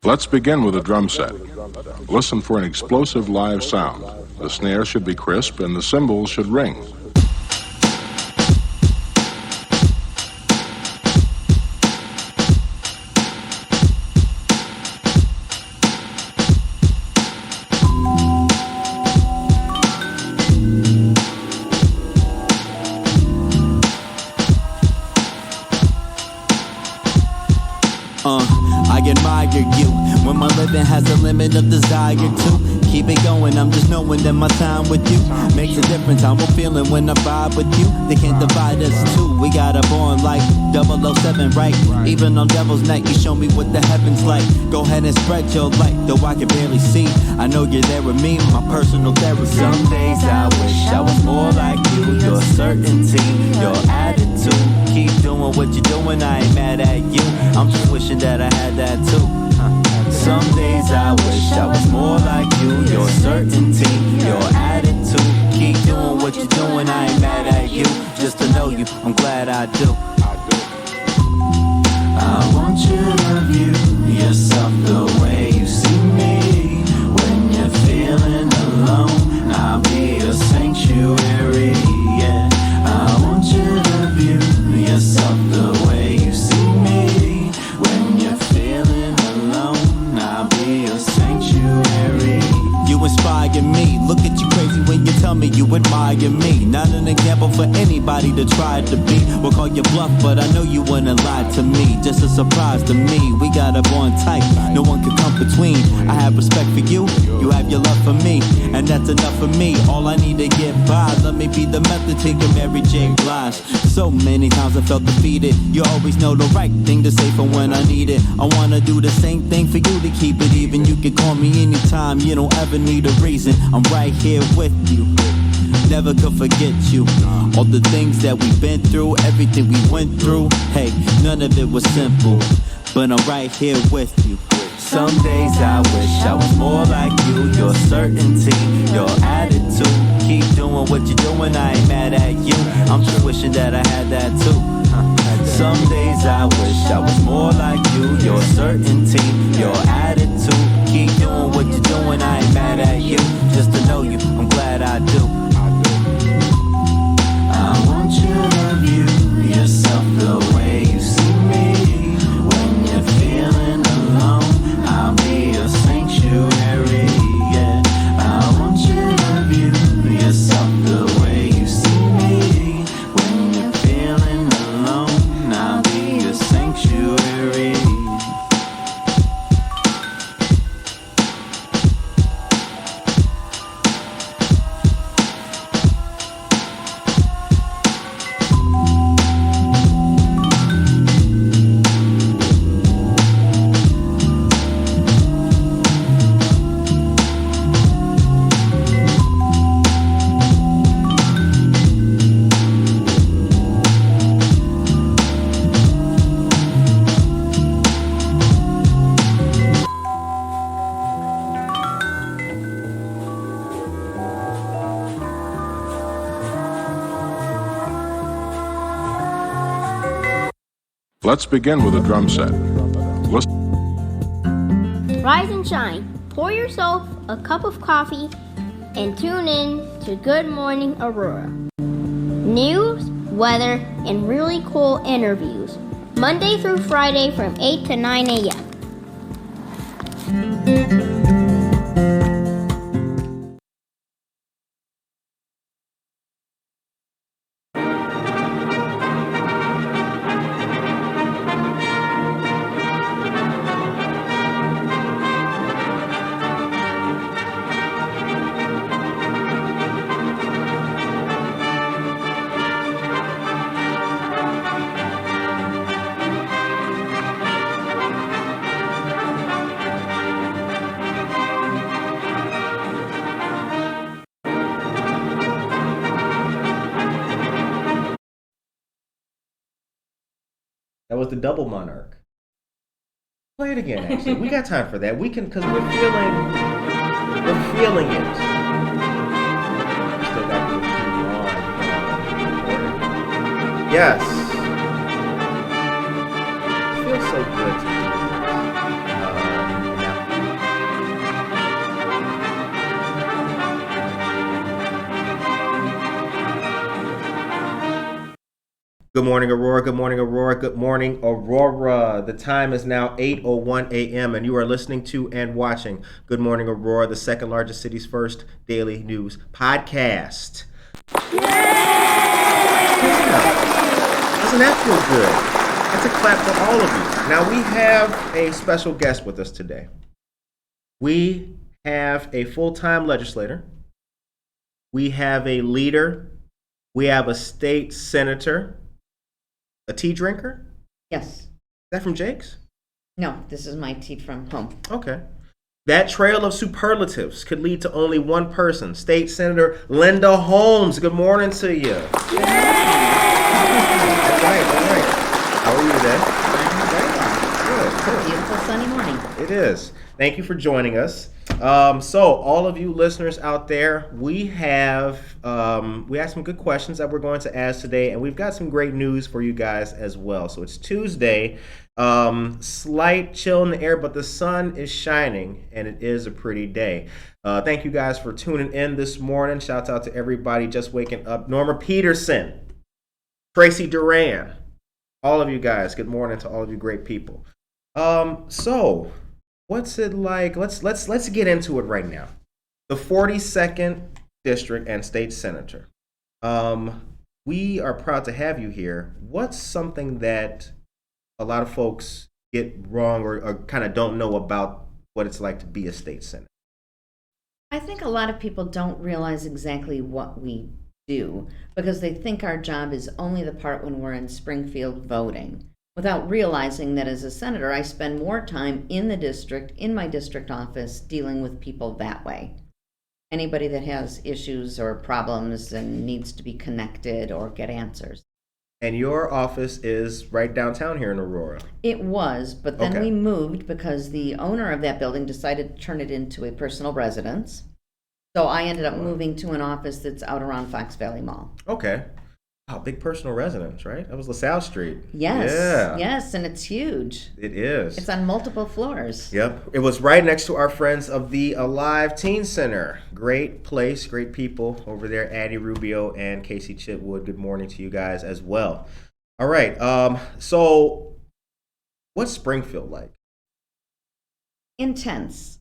Let's begin with a drum set. Listen for an explosive live sound. The snare should be crisp and the cymbals should ring. I admire you when my living has a limit of desire to keep it going. I'm just knowing that my time with you makes a difference. How I'm feeling when I vibe with you. They can't divide us two. We got a bond like 007, right? Even on Devil's Night, you show me what the heavens like. Go ahead and spread your light, though I can barely see. I know you're there with me, my personal therapy. Some days I wish I was more like you. Your certainty, your attitude. Keep doing what you're doing, I ain't mad at you. I'm just wishing that I had that too. Some days I wish I was more like you. Your certainty, your attitude. Keep doing what you're doing, I ain't mad at you. Just to know you, I'm glad I do. I want you to view yourself the way you see me. When you're feeling alone, I'll be a sanctuary, yeah. I want you to view yourself the way you see me. When you're feeling alone, I'll be a sanctuary. You inspire me, look at you crazy when you tell me you admire me. Not an example for anybody to try to be. We'll call you bluff, but I know you wouldn't lie to me. Just a surprise to me, we got a bond tight, no one can come between. I have respect for you, you have your love for me, and that's enough for me. All I need to get by, let me be the method to your Mary J. Blige. So many times I felt defeated, you always know the right thing to say for when I need it. I wanna do the same thing for you to keep it even. You can call me anytime, you don't ever need a reason. I'm right here with you, never could forget you. All the things that we've been through, everything we went through, hey, none of it was simple, but I'm right here with you. Some days I wish I was more like you. Your certainty, your attitude. Keep doing what you're doing, I ain't mad at you. I'm just wishing that I had that too. Some days I wish I was more like you. Your certainty, your attitude. Keep doing what you're doing, I ain't mad at you. Just to know you, I'm glad I do. I want you to view yourself the way you see me. When you're feeling alone, I'll be a sanctuary, yeah. I want you to view yourself the way you see me. When you're feeling alone, I'll be a sanctuary. Let's begin with a drum set. Rise and shine. Pour yourself a cup of coffee and tune in to Good Morning Aurora. News, weather, and really cool interviews. Monday through Friday from 8 to 9 a.m. That was the double monarch. Play it again, actually. We got time for that. We can, because we're feeling it. Still got to continue on recording. Yes. It feels so good to do this. Good morning, Aurora. Good morning, Aurora. Good morning, Aurora. The time is now 8:01 a.m. and you are listening to and watching Good Morning, Aurora, the second largest city's first daily news podcast. Yeah! Doesn't that feel good? That's a clap for all of you. Now, we have a special guest with us today. We have a full-time legislator. We have a leader. We have a state senator. A tea drinker? Yes. Is that from Jake's? No, this is my tea from home. Okay. That trail of superlatives could lead to only one person, State Senator Linda Holmes. Good morning to you. Yay! All right. How are you today? I'm very well. Good. It's a beautiful sunny morning. It is. Thank you for joining us. So all of you listeners out there, we have some good questions that we're going to ask today, and we've got some great news for you guys as well. So it's Tuesday, slight chill in the air, but the sun is shining, and it is a pretty day. Thank you guys for tuning in this morning. Shouts out to everybody just waking up. Norma Peterson, Tracy Duran, all of you guys. Good morning to all of you great people. So what's it like? Let's get into it right now. The 42nd District and State Senator. We are proud to have you here. What's something that a lot of folks get wrong or kind of don't know about what it's like to be a state senator? I think a lot of people don't realize exactly what we do because they think our job is only the part when we're in Springfield voting, without realizing that as a senator, I spend more time in the district, in my district office, dealing with people that way. Anybody that has issues or problems and needs to be connected or get answers. And your office is right downtown here in Aurora. It was, but then Okay. we moved because the owner of that building decided to turn it into a personal residence. So I ended up moving to an office that's out around Fox Valley Mall. Okay. Wow, big personal residence, right? That was LaSalle Street. Yes. Yeah. Yes, and it's huge. It is. It's on multiple floors. Yep. It was right next to our friends of the Alive Teen Center. Great place, great people over there. Addie Rubio and Casey Chitwood. Good morning to you guys as well. All right. So what's Springfield like? Intense.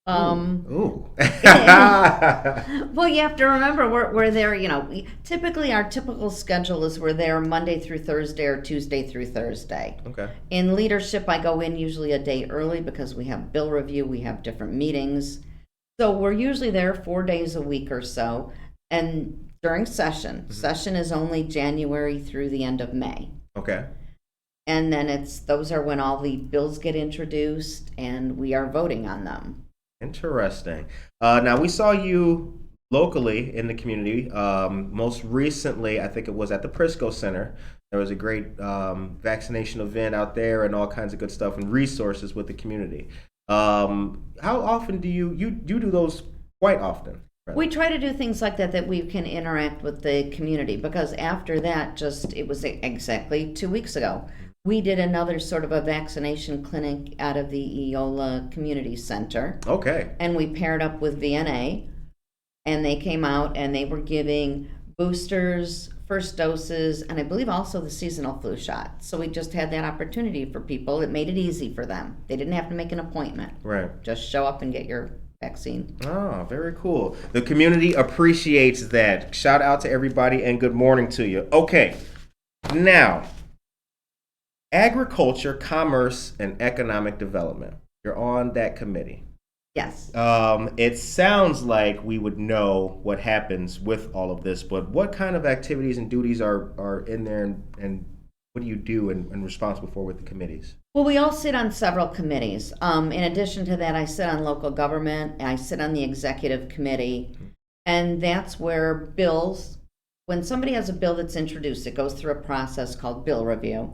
Ooh. Well, you have to remember we're there, typically our typical schedule is we're there Monday through Thursday or Tuesday through Thursday. Okay. In leadership, I go in usually a day early because we have bill review, we have different meetings. So we're usually there 4 days a week or so. And during session is only January through the end of May. Okay. And then those are when all the bills get introduced and we are voting on them. Interesting. Now, we saw you locally in the community. Most recently, I think it was at the Prisco Center. There was a great vaccination event out there and all kinds of good stuff and resources with the community. How often do you do those? Quite often. Right? We try to do things like that we can interact with the community because after that, it was exactly 2 weeks ago. We did another sort of a vaccination clinic out of the Eola Community Center. Okay. And we paired up with VNA, and they came out and they were giving boosters, first doses, and I believe also the seasonal flu shot. So we just had that opportunity for people. It made it easy for them. They didn't have to make an appointment. Right. Just show up and get your vaccine. Oh, very cool. The community appreciates that. Shout out to everybody and good morning to you. Okay. Now, Agriculture, Commerce, and Economic Development. You're on that committee. Yes. It sounds like we would know what happens with all of this, but what kind of activities and duties are in there and what do you do and responsible for with the committees? Well, we all sit on several committees. In addition to that, I sit on local government, I sit on the executive committee, and that's where bills, when somebody has a bill that's introduced, it goes through a process called bill review.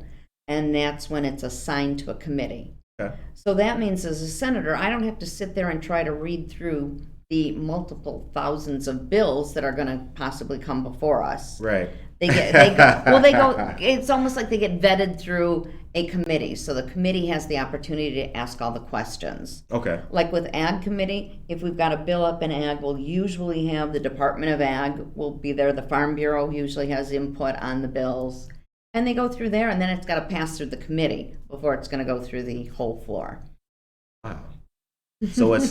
And that's when it's assigned to a committee. Okay. So that means as a senator, I don't have to sit there and try to read through the multiple thousands of bills that are going to possibly come before us. Right. They go, it's almost like they get vetted through a committee. So the committee has the opportunity to ask all the questions. Okay. Like with Ag Committee, if we've got a bill up in Ag, we'll usually have the Department of Ag will be there. The Farm Bureau usually has input on the bills. And they go through there, and then it's got to pass through the committee before it's going to go through the whole floor. Wow. So it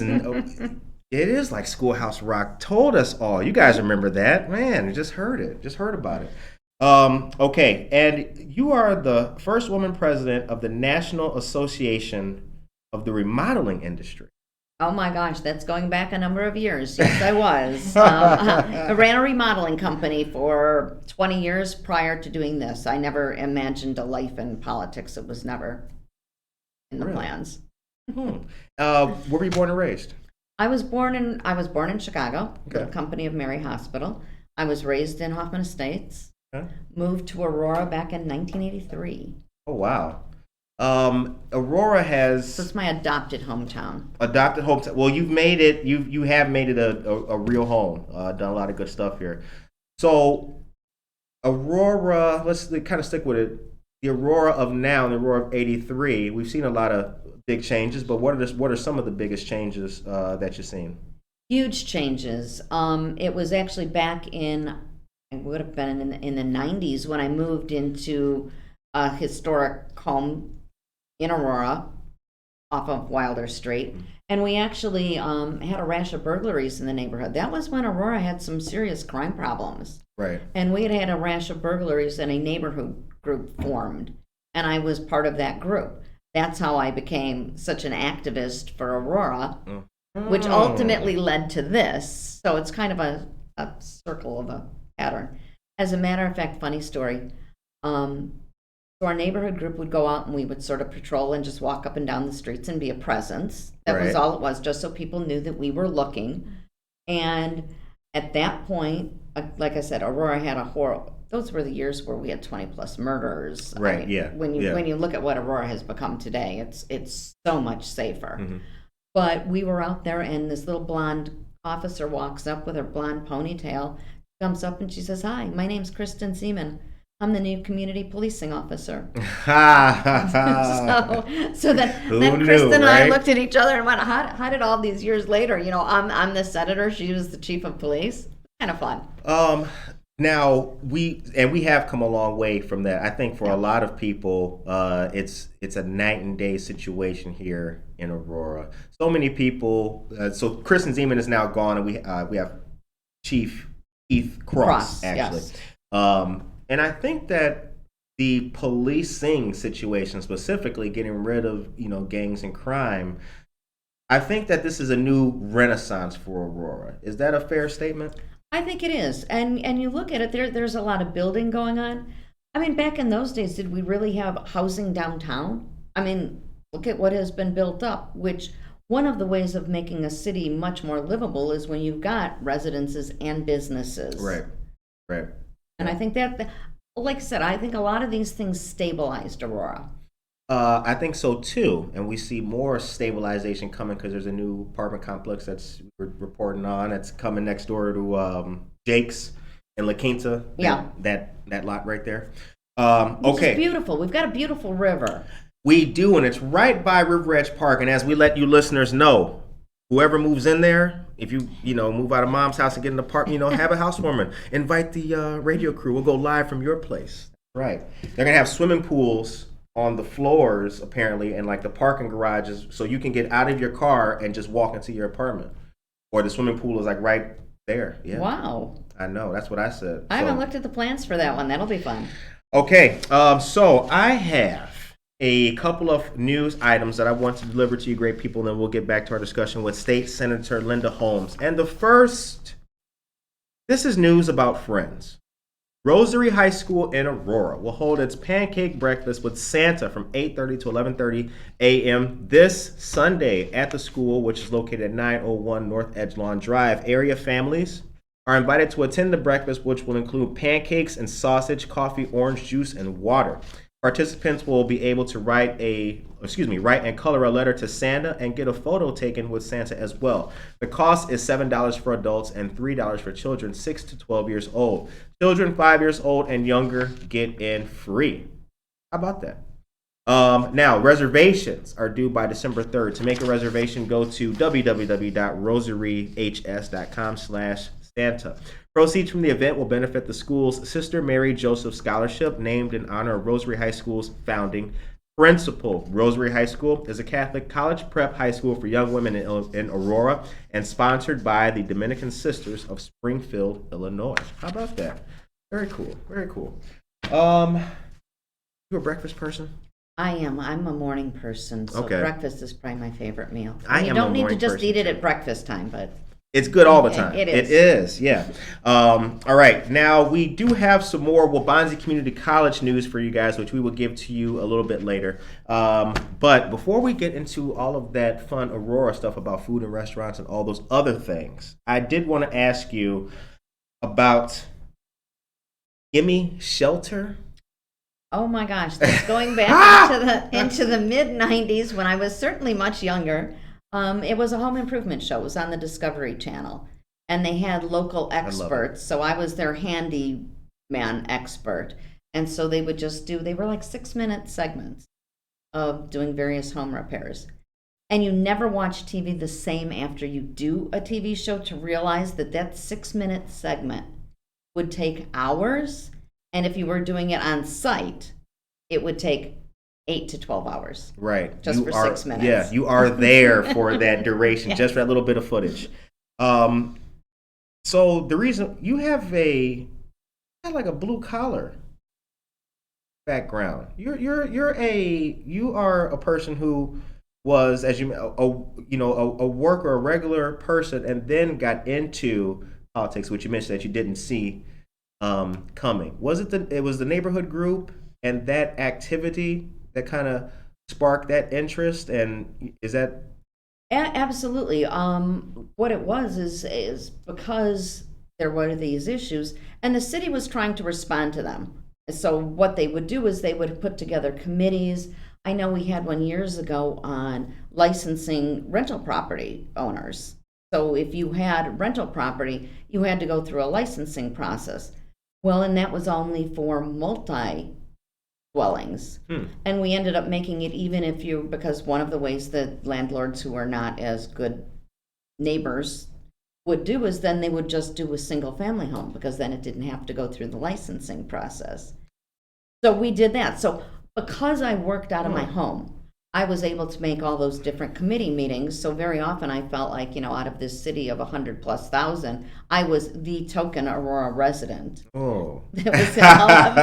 is like Schoolhouse Rock told us all. You guys remember that? Man, I just heard it. Just heard about it. Okay, and you are the first woman president of the National Association of the Remodeling Industry. Oh my gosh, that's going back a number of years. Yes, I was. I ran a remodeling company for 20 years prior to doing this. I never imagined a life in politics. It was never in the plans. Where were you born and raised? I was born in Chicago, Okay. the company of Mary Hospital. I was raised in Hoffman Estates. Okay. Moved to Aurora back in 1983. Oh, wow. Aurora has... So it's my adopted hometown. Adopted hometown. Well, you've made it. You have made it a real home. Done a lot of good stuff here. So, Aurora. Let's kind of stick with it. The Aurora of now and the Aurora of '83. We've seen a lot of big changes, but what are some of the biggest changes that you've seen? Huge changes. It was actually back in, it would have been in the 90s when I moved into a historic home in Aurora off of Wilder Street. And we actually had a rash of burglaries in the neighborhood. That was when Aurora had some serious crime problems. Right. And we had a rash of burglaries and a neighborhood group formed. And I was part of that group. That's how I became such an activist for Aurora, which ultimately led to this. So it's kind of a circle of a pattern. As a matter of fact, funny story. So our neighborhood group would go out and we would sort of patrol and just walk up and down the streets and be a presence. That was all it was, just so people knew that we were looking. And at that point, like I said, Aurora had a horrible, those were the years where we had 20 plus murders. Right, I mean, when you look at what Aurora has become today, it's so much safer. Mm-hmm. But we were out there and this little blonde officer walks up with her blonde ponytail, comes up and she says, "Hi, my name's Kristen Seaman. I'm the new community policing officer." so then Kristen and I looked at each other and went, how did all these years later, I'm the senator, she was the chief of police? Kind of fun. Now we have come a long way from that. I think for a lot of people, it's a night and day situation here in Aurora. So many people. So Kristen Zeman is now gone, and we have Chief Keith Cross actually. Yes. And I think that the policing situation, specifically getting rid of gangs and crime, I think that this is a new renaissance for Aurora. Is that a fair statement? I think it is. And you look at it, there's a lot of building going on. I mean, back in those days, did we really have housing downtown? I mean, look at what has been built up, which one of the ways of making a city much more livable is when you've got residences and businesses. Right. And I think that, like I said, I think a lot of these things stabilized Aurora. I think so too, and we see more stabilization coming because there's a new apartment complex that's we're reporting on. That's coming next door to Jake's in La Quinta. Yeah, that lot right there. Which is beautiful. We've got a beautiful river. We do, and it's right by River Edge Park. And as we let you listeners know, whoever moves in there, if you move out of mom's house and get an apartment, have a housewarming. Invite the radio crew. We'll go live from your place. Right. They're gonna have swimming pools on the floors apparently, and like the parking garages, so you can get out of your car and just walk into your apartment. Or the swimming pool is like right there. Yeah. Wow. I know. That's what I said. I haven't looked at the plans for that one. That'll be fun. Okay. So I have a couple of news items that I want to deliver to you great people, and then we'll get back to our discussion with State Senator Linda Holmes. And the first, this is news about Friends. Rosary High School in Aurora will hold its pancake breakfast with Santa from 8:30 to 11:30 a.m. this Sunday at the school, which is located at 901 North Edgelawn Drive. Area families are invited to attend the breakfast, which will include pancakes and sausage, coffee, orange juice, and water. Participants will be able to write and color a letter to Santa and get a photo taken with Santa as well. The cost is $7 for adults and $3 for children 6 to 12 years old. Children 5 years old and younger get in free. How about that? Now, reservations are due by December 3rd. To make a reservation, go to www.rosaryhs.com/Santa. Santa. Proceeds from the event will benefit the school's Sister Mary Joseph Scholarship, named in honor of Rosary High School's founding principal. Rosary High School is a Catholic college prep high school for young women in Aurora and sponsored by the Dominican Sisters of Springfield, Illinois. How about that? Very cool. Very cool. You a breakfast person? I am. I'm a morning person, so Okay. breakfast is probably my favorite meal. I And you am don't a need to morning just person, eat it too. at breakfast time, but It's good all the time. It is. It is, yeah. All right. Now, we do have some more Waubonsie Community College news for you guys, which we will give to you a little bit later. But before we get into all of that fun Aurora stuff about food and restaurants and all those other things, I did want to ask you about Gimme Shelter. oh my gosh, that's going back into the mid '90s when I was certainly much younger. It was a home improvement show. It was on the Discovery Channel, and they had local experts. So I was their handyman expert, and so they would just they were like 6-minute segments of doing various home repairs. And you never watch TV the same after you do a TV show to realize that 6-minute segment would take hours, and if you were doing it on site, it would take 8 to 12 hours. Right. Just for 6 minutes. Yeah, you are there for that duration, Yeah. just for that little bit of footage. So the reason you have like a blue collar background. You are a person who was, as a worker, a regular person, and then got into politics, which you mentioned that you didn't see coming. Was it the neighborhood group and that activity that kind of sparked that interest? And is that Absolutely. What it was is because there were these issues, and the city was trying to respond to them. So what they would do is they would put together committees. I know we had one years ago on licensing rental property owners. So if you had rental property, you had to go through a licensing process. Well, and that was only for multi-dwellings. And we ended up making it even because one of the ways that landlords who are not as good neighbors would do is then they would just do a single family home, because then it didn't have to go through the licensing process. So we did that. So because I worked out of my home, I was able to make all those different committee meetings. So very often I felt like, out of this city of 100,000+, I was the token Aurora resident. oh That was in all of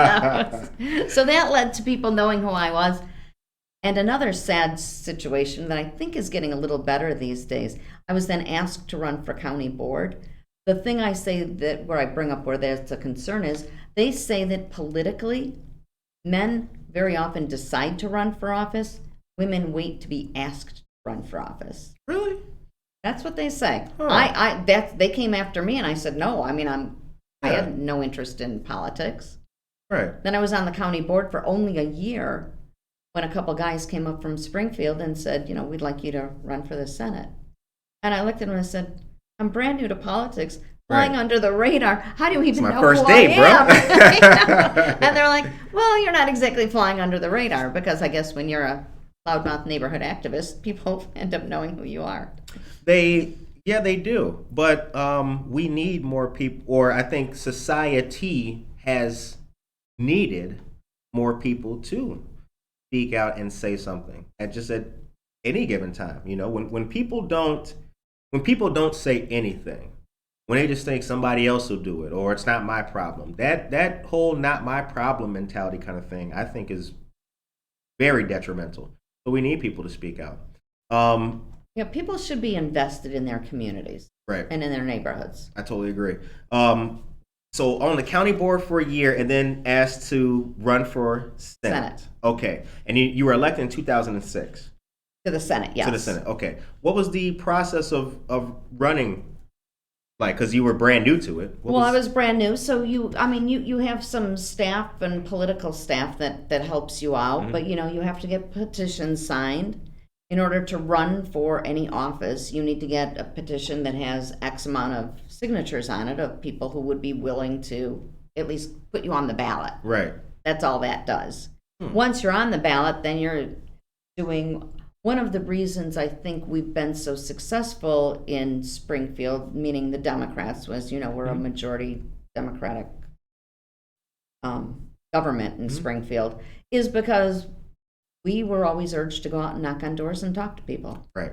those. So that led to people knowing who I was. And another sad situation that I think is getting a little better these days, I was then asked to run for county board. The thing I say that where I bring up where there's a concern is they say that politically, men very often decide to run for office. Women wait to be asked to run for office. really? That's what they say. Huh. They came after me, and I said no. I had no interest in politics. Right. Then I was on the county board for only a year when a couple guys came up from Springfield and said, we'd like you to run for the Senate. And I looked at them and I said, I'm brand new to politics, flying Right. under the radar. How do you even my know first who date, I am? bro. And they're like, well, you're not exactly flying under the radar, because I guess when you're a loudmouth neighborhood activist, people end up knowing who you are. They do. But we need more people, or I think society has needed more people to speak out and say something at any given time. When people don't say anything, when they just think somebody else will do it, or it's not my problem, that whole not my problem mentality kind of thing, I think is very detrimental. So we need people to speak out. People should be invested in their communities, Right. and in their neighborhoods. I totally agree. So on the county board for a year, and then asked to run for Senate. Okay. And you were elected in 2006. To the Senate, yes. To the Senate. Okay. What was the process of running like? Because you were brand new to it. I was brand new, so you have some staff and political staff that helps you out, Mm-hmm. but you have to get petitions signed. In order to run for any office, you need to get a petition that has X amount of signatures on it of people who would be willing to at least put you on the ballot. Right. That's all that does. Once you're on the ballot, then you're doing one of the reasons I think we've been so successful in Springfield, meaning the Democrats, was, you know, we're a majority Democratic government in Springfield, is because we were always urged to go out and knock on doors and talk to people. Right.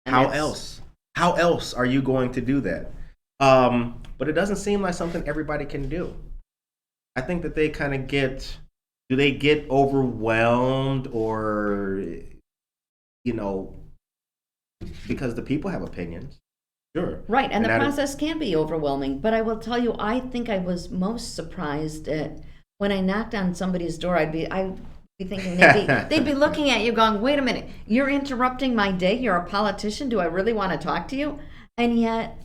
And How that's- else? How else are you going to do that? But it doesn't seem like something everybody can do. I think that they kind of do they get overwhelmed, or, you know, because the people have opinions? Sure. Right, and the that is- process can be overwhelming. But I will tell you, I think I was most surprised at when I knocked on somebody's door. I'd be thinking they'd be looking at you, going, "Wait a minute, you're interrupting my day. You're a politician. Do I really want to talk to you?" And yet,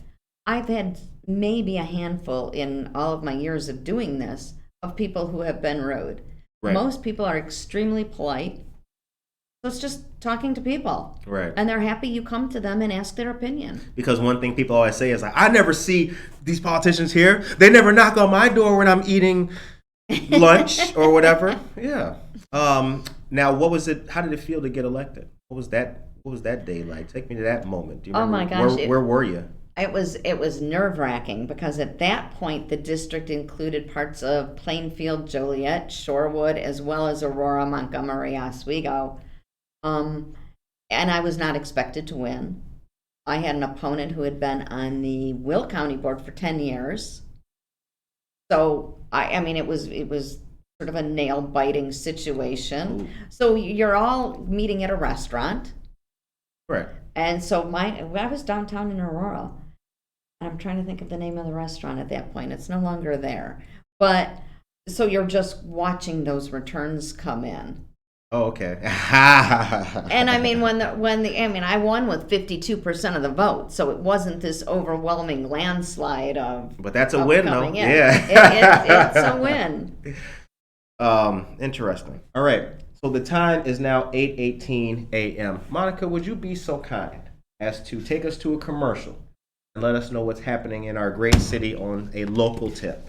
I've had maybe a handful in all of my years of doing this of people who have been rude. Right. Most people are extremely polite. So it's just talking to people. Right. And they're happy you come to them and ask their opinion. Because one thing people always say is like, I never see these politicians here. They never knock on my door when I'm eating lunch or whatever. Yeah. Now, what was it? How did it feel to get elected? What was that day like? Take me to that moment. Do you Oh remember? my gosh, Where were you? It was nerve-wracking because at that point the district included parts of Plainfield, Joliet, Shorewood, as well as Aurora, Montgomery, Oswego. And I was not expected to win. I had an opponent who had been on the Will County Board for 10 years. So I mean it was sort of a nail-biting situation. Ooh. So you're all meeting at a restaurant. Right. And so I was downtown in Aurora. I'm trying to think of the name of the restaurant at that point. It's no longer there. But so you're just watching those returns come in. Oh, okay. And I mean I won with 52% of the vote, so it wasn't this overwhelming landslide of. But that's a win, though. coming in. Yeah. It's a win. Interesting. All right. So the time is now 8:18 a.m. Monica, would you be so kind as to take us to a commercial and let us know what's happening in our great city on a local tip?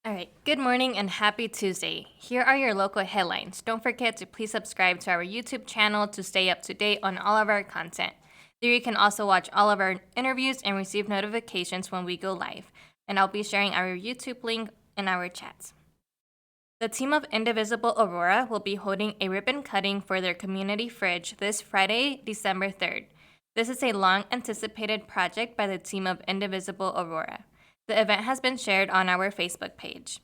All right, good morning and happy Tuesday. Here are your local headlines. Don't forget to please subscribe to our YouTube channel to stay up to date on all of our content. There you can also watch all of our interviews and receive notifications when we go live. And I'll be sharing our YouTube link in our chats. The team of Indivisible Aurora will be holding a ribbon cutting for their community fridge this Friday, December 3rd. This is a long-anticipated project by the team of Indivisible Aurora. The event has been shared on our Facebook page.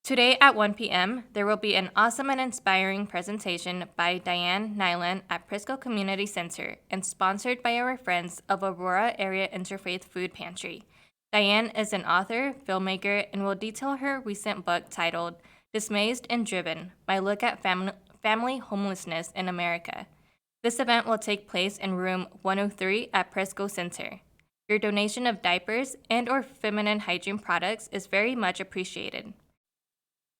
Today at 1 p.m., there will be an awesome and inspiring presentation by Diane Nyland at Prisco Community Center and sponsored by our friends of Aurora Area Interfaith Food Pantry. Diane is an author, filmmaker, and will detail her recent book titled Dismayed and Driven, My Look at Family Homelessness in America. This event will take place in room 103 at Prisco Center. Your donation of diapers and or feminine hygiene products is very much appreciated.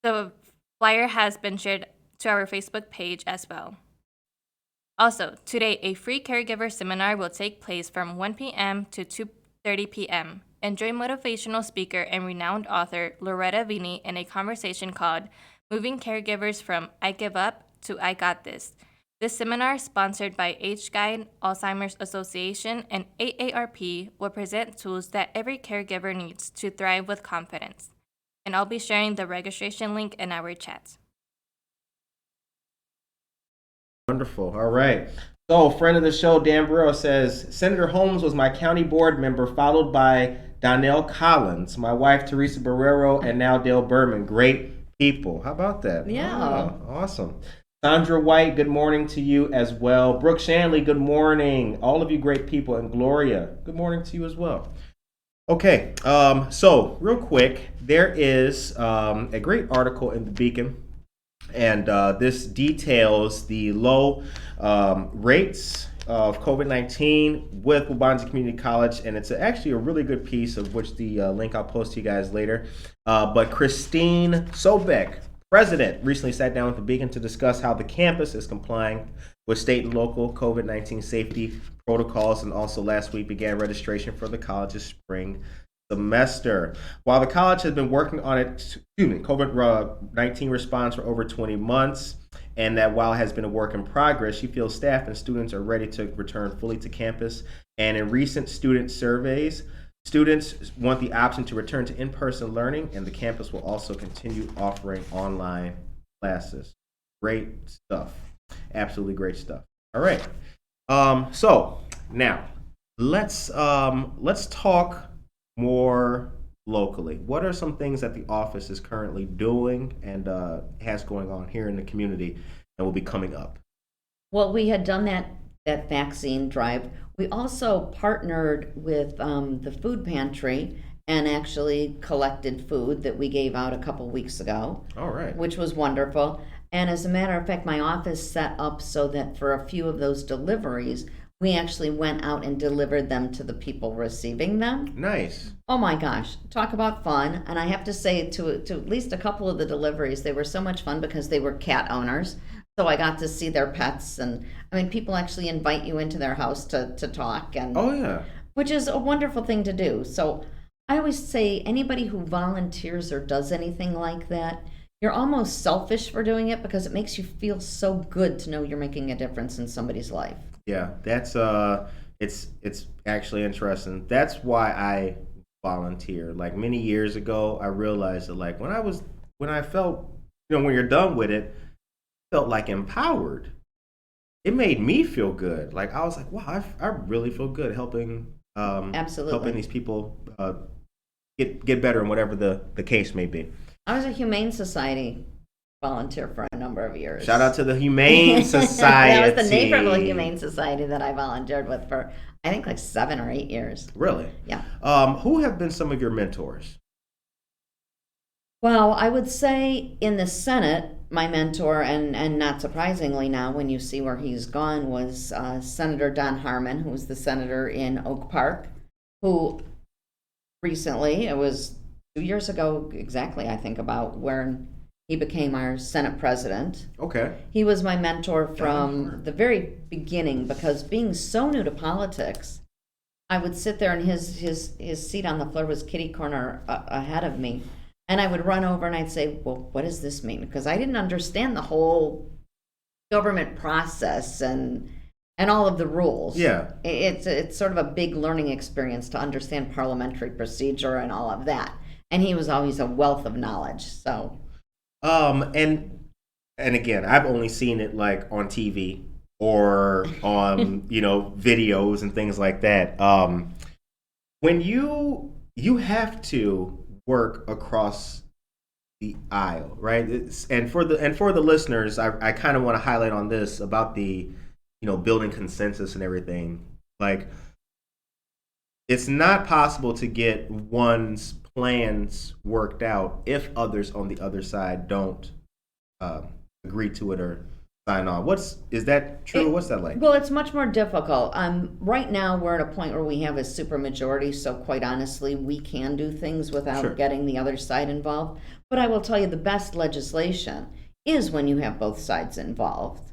The flyer has been shared to our Facebook page as well. Also, today a free caregiver seminar will take place from 1 p.m. to 2:30 p.m. Enjoy motivational speaker and renowned author Loretta Vini in a conversation called Moving Caregivers from I Give Up to I Got This. This seminar, sponsored by Age Guide, Alzheimer's Association, and AARP, will present tools that every caregiver needs to thrive with confidence. And I'll be sharing the registration link in our chat. Wonderful. All right. So, friend of the show, Dan Burrow says, Senator Holmes was my county board member, followed by Donnell Collins, my wife, Teresa Barrero, and now Dale Berman. Great people. How about that? Yeah. Oh, awesome. Sandra White, good morning to you as well. Brooke Shanley, good morning. All of you great people. And Gloria, good morning to you as well. Okay, so real quick, there is a great article in the Beacon, and this details the low rates of COVID-19 with Wabanzi Community College, and it's actually a really good piece, of which the link I'll post to you guys later. But Christine Sobek, president, recently sat down with the Beacon to discuss how the campus is complying with state and local COVID-19 safety protocols, and also last week began registration for the college's spring semester. While the college has been working on COVID-19 response for over 20 months, and that while it has been a work in progress, she feels staff and students are ready to return fully to campus. And in recent student surveys, students want the option to return to in-person learning, and the campus will also continue offering online classes. Great stuff. Absolutely great stuff. All right. So now let's talk more locally. What are some things that the office is currently doing and has going on here in the community and will be coming up? Well, we had done that vaccine drive. We also partnered with the food pantry and actually collected food that we gave out a couple weeks ago. All right. Which was wonderful. And as a matter of fact, my office set up so that for a few of those deliveries, we actually went out and delivered them to the people receiving them. Nice. Oh my gosh, talk about fun. And I have to say, to at least a couple of the deliveries, they were so much fun because they were cat owners. So I got to see their pets. And I mean, people actually invite you into their house to talk. And oh, yeah. Which is a wonderful thing to do. So I always say anybody who volunteers or does anything like that, you're almost selfish for doing it because it makes you feel so good to know you're making a difference in somebody's life. Yeah, that's it's actually interesting. That's why I volunteer. Like many years ago, I realized that like when I felt, when you're done with it, felt like empowered. It made me feel good. Like I was like, wow, I really feel good helping absolutely helping these people get better in whatever the case may be. I was a Humane Society volunteer for a number of years. Shout out to the Humane Society. That was the Naperville Humane Society that I volunteered with for, I think, like 7 or 8 years. Really? Yeah. Who have been some of your mentors? Well, I would say in the Senate, my mentor, and not surprisingly now when you see where he's gone, was Senator Don Harmon, who was the senator in Oak Park, who recently, it was 2 years ago exactly, I think, about when he became our Senate president. Okay. He was my mentor from the very beginning because being so new to politics, I would sit there and his seat on the floor was kitty corner ahead of me. And I would run over and I'd say, well, what does this mean? Because I didn't understand the whole government process and all of the rules. Yeah. It's sort of a big learning experience to understand parliamentary procedure and all of that. And he was always a wealth of knowledge. So, and again, I've only seen it like on TV or on videos and things like that. When you have to work across the aisle, right? And for the listeners, I kind of want to highlight on this about the building consensus and everything. Like, it's not possible to get one's plans worked out if others on the other side don't agree to it or sign on. Is that true? What's that like? Well, it's much more difficult. Right now, we're at a point where we have a supermajority, so quite honestly, we can do things without getting the other side involved. But I will tell you, the best legislation is when you have both sides involved.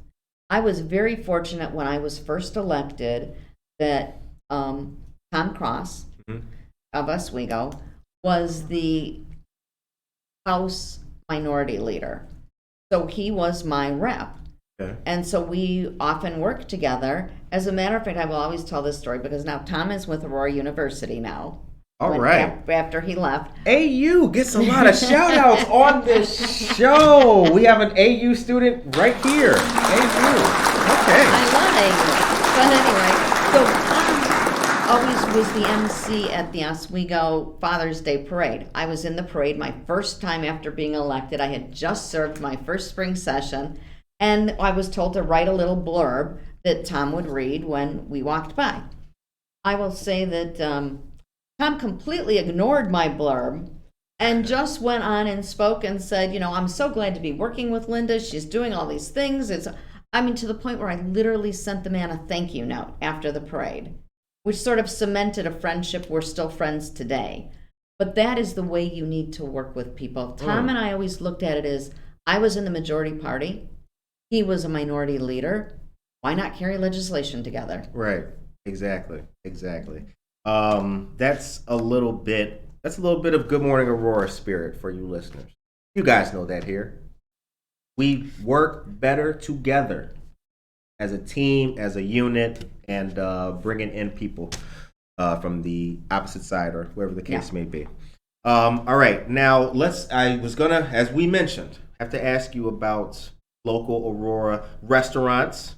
I was very fortunate when I was first elected that Tom Cross of Oswego was the House Minority Leader. So he was my rep. Okay. And so we often work together. As a matter of fact, I will always tell this story because now Tom is with Aurora University now. All right. After he left. AU gets a lot of shout outs on this show. We have an AU student right here. AU. Okay. I love AU. But anyway, so always was the MC at the Oswego Father's Day Parade. I was in the parade my first time after being elected. I had just served my first spring session, and I was told to write a little blurb that Tom would read when we walked by. I will say that Tom completely ignored my blurb and just went on and spoke and said, I'm so glad to be working with Linda. She's doing all these things. To the point where I literally sent the man a thank you note after the parade, which sort of cemented a friendship. We're still friends today. But that is the way you need to work with people. Tom and I always looked at it as I was in the majority party. He was a minority leader. Why not carry legislation together? Right. Exactly. That's a little bit of Good Morning Aurora spirit for you listeners. You guys know that here. We work better together as a team, as a unit, and bringing in people from the opposite side or wherever the case may be. All right, now I was gonna, as we mentioned, have to ask you about local Aurora restaurants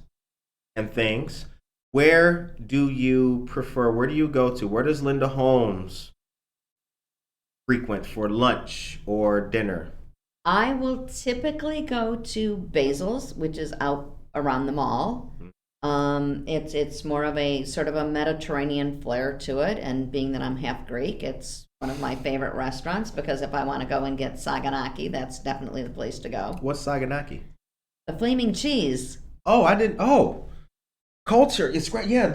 and things. Where do you prefer? Where do you go to? Where does Linda Holmes frequent for lunch or dinner? I will typically go to Basil's, which is out around the mall. It's more of a sort of a Mediterranean flair to it, and being that I'm half Greek, it's one of my favorite restaurants because if I want to go and get saganaki, that's definitely the place to go. What's saganaki? The flaming cheese. Oh, I didn't. Oh, culture. It's great. Yeah.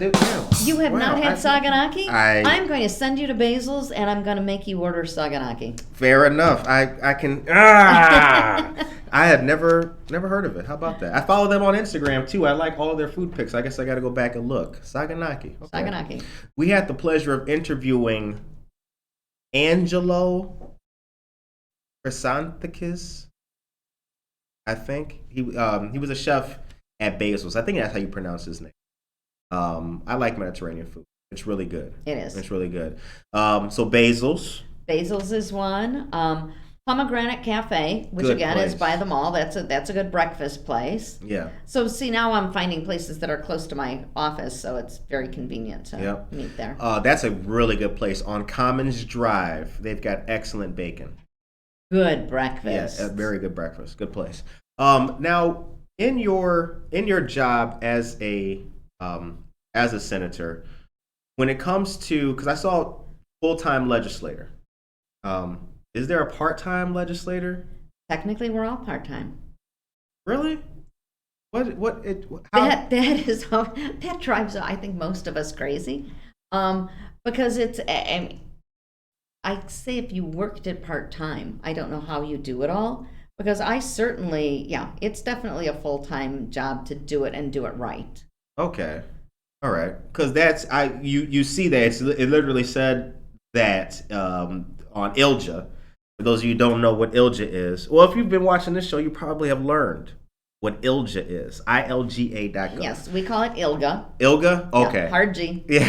You have not had saganaki? I'm going to send you to Basil's and I'm going to make you order saganaki. Fair enough. I can. I had never heard of it. How about that? I follow them on Instagram too. I like all of their food pics. I guess I got to go back and look. Saganaki. Okay. Saganaki. We had the pleasure of interviewing Angelo Chrysanthakis. I think he was a chef at Basil's. I think that's how you pronounce his name. I like Mediterranean food. It's really good. It is. It's really good. So Basil's. Basil's is one. Pomegranate Cafe, which Good again place. is by the mall. That's a good breakfast place. Yeah. So see, now I'm finding places that are close to my office, so it's very convenient to Yep. meet there. That's a really good place on Commons Drive. They've got excellent bacon. Good breakfast. Yeah, a very good breakfast. Good place. Now, in your job as a senator, when it comes to, because I saw full-time legislator, is there a part-time legislator? Technically, we're all part-time. Really? How? That drives, I think, most of us crazy, because I say if you worked it part-time, I don't know how you do it all, because I certainly, it's definitely a full-time job to do it and do it right. Okay. All right. Because you see that it literally said that on ILJA. For those of you who don't know what ILJA is, well, if you've been watching this show, you probably have learned what ILJA is. ILGA.gov. Yes, we call it ILGA. ILGA? Okay. Yeah, hard G. Yeah.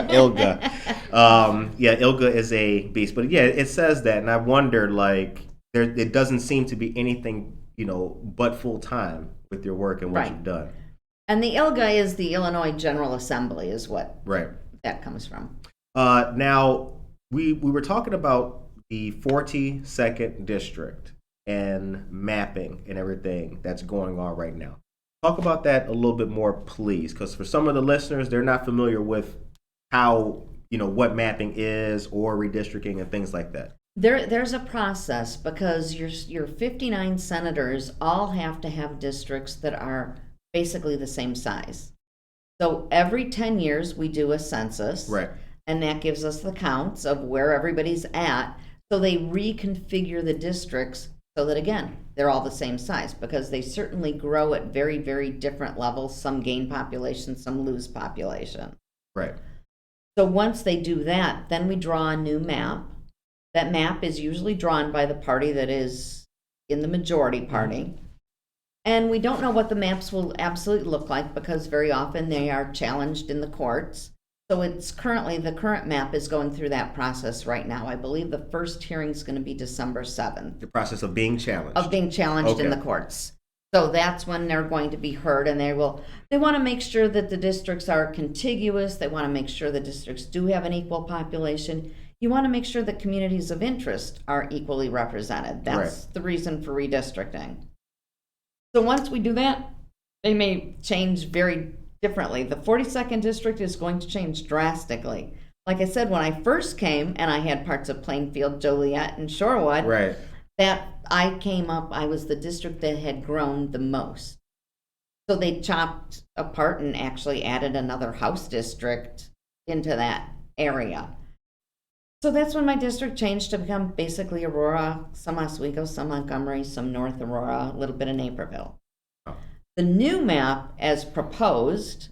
ILGA. ILGA is a beast. But yeah, it says that. And I wonder, it doesn't seem to be anything, but full time with your work and what Right. you've done. And the ILGA is the Illinois General Assembly, is what Right. that comes from. Now, we were talking about the 42nd district and mapping and everything that's going on right now. Talk about that a little bit more, please, because for some of the listeners, they're not familiar with how, what mapping is or redistricting and things like that. There's a process because your 59 senators all have to have districts that are basically the same size. So every 10 years we do a census. Right. And that gives us the counts of where everybody's at. So they reconfigure the districts so that, again, they're all the same size because they certainly grow at very, very different levels. Some gain population, some lose population. Right. So once they do that, then we draw a new map. That map is usually drawn by the party that is in the majority party. And we don't know what the maps will absolutely look like because very often they are challenged in the courts. So the current map is going through that process right now. I believe the first hearing is going to be December 7th. The process of being challenged. In the courts. So that's when they're going to be heard, and they want to make sure that the districts are contiguous. They want to make sure the districts do have an equal population. You want to make sure that communities of interest are equally represented. That's the reason for redistricting. So once we do that, they may change very differently. The 42nd district is going to change drastically. Like I said, when I first came, and I had parts of Plainfield, Joliet, and Shorewood, right, that I came up, I was the district that had grown the most. So they chopped apart and actually added another House district into that area. So that's when my district changed to become basically Aurora, some Oswego, some Montgomery, some North Aurora, a little bit of Naperville. The new map, as proposed,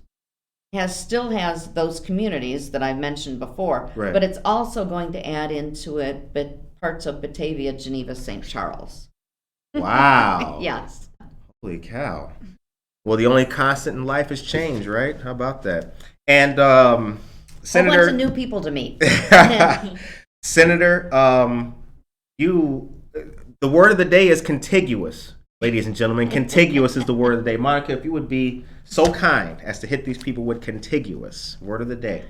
still has those communities that I've mentioned before, Right. but it's also going to add into it parts of Batavia, Geneva, St. Charles. Wow. Yes. Holy cow. Well, the only constant in life is change, right? How about that? And Senator, a bunch of new people to meet. Senator, the word of the day is contiguous, ladies and gentlemen. Contiguous is the word of the day. Monica, if you would be so kind as to hit these people with contiguous, word of the day.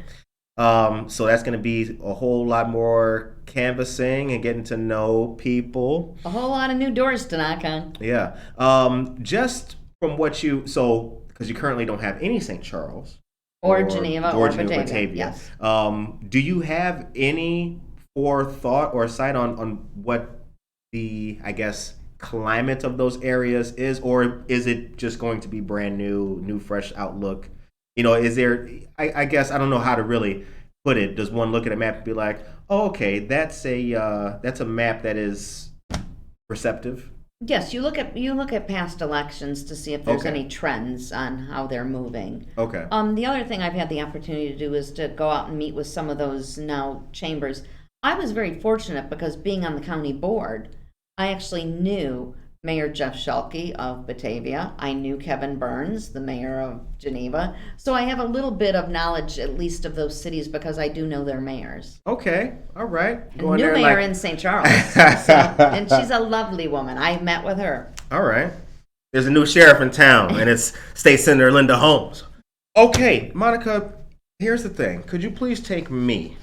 So that's going to be a whole lot more canvassing and getting to know people. A whole lot of new doors to knock on. Yeah. Just from what because you currently don't have any St. Charles. Or Geneva or Batavia. Batavia. Yes. Do you have any forethought or sight on what the, I guess, climate of those areas is, or is it just going to be brand new, fresh outlook? Is there, I guess, I don't know how to really put it. Does one look at a map and be like, oh, okay, that's a map that is receptive? Yes, you look at past elections to see if there's Okay. any trends on how they're moving. Okay. The other thing I've had the opportunity to do is to go out and meet with some of those now chambers. I was very fortunate because being on the county board, I actually knew Mayor Jeff Schulke of Batavia. I knew Kevin Burns, the mayor of Geneva. So I have a little bit of knowledge, at least, of those cities because I do know their mayors. Okay. All right. New mayor in St. Charles. And she's a lovely woman. I met with her. All right. There's a new sheriff in town, and it's State Senator Linda Holmes. Okay, Monica, here's the thing. Could you please take me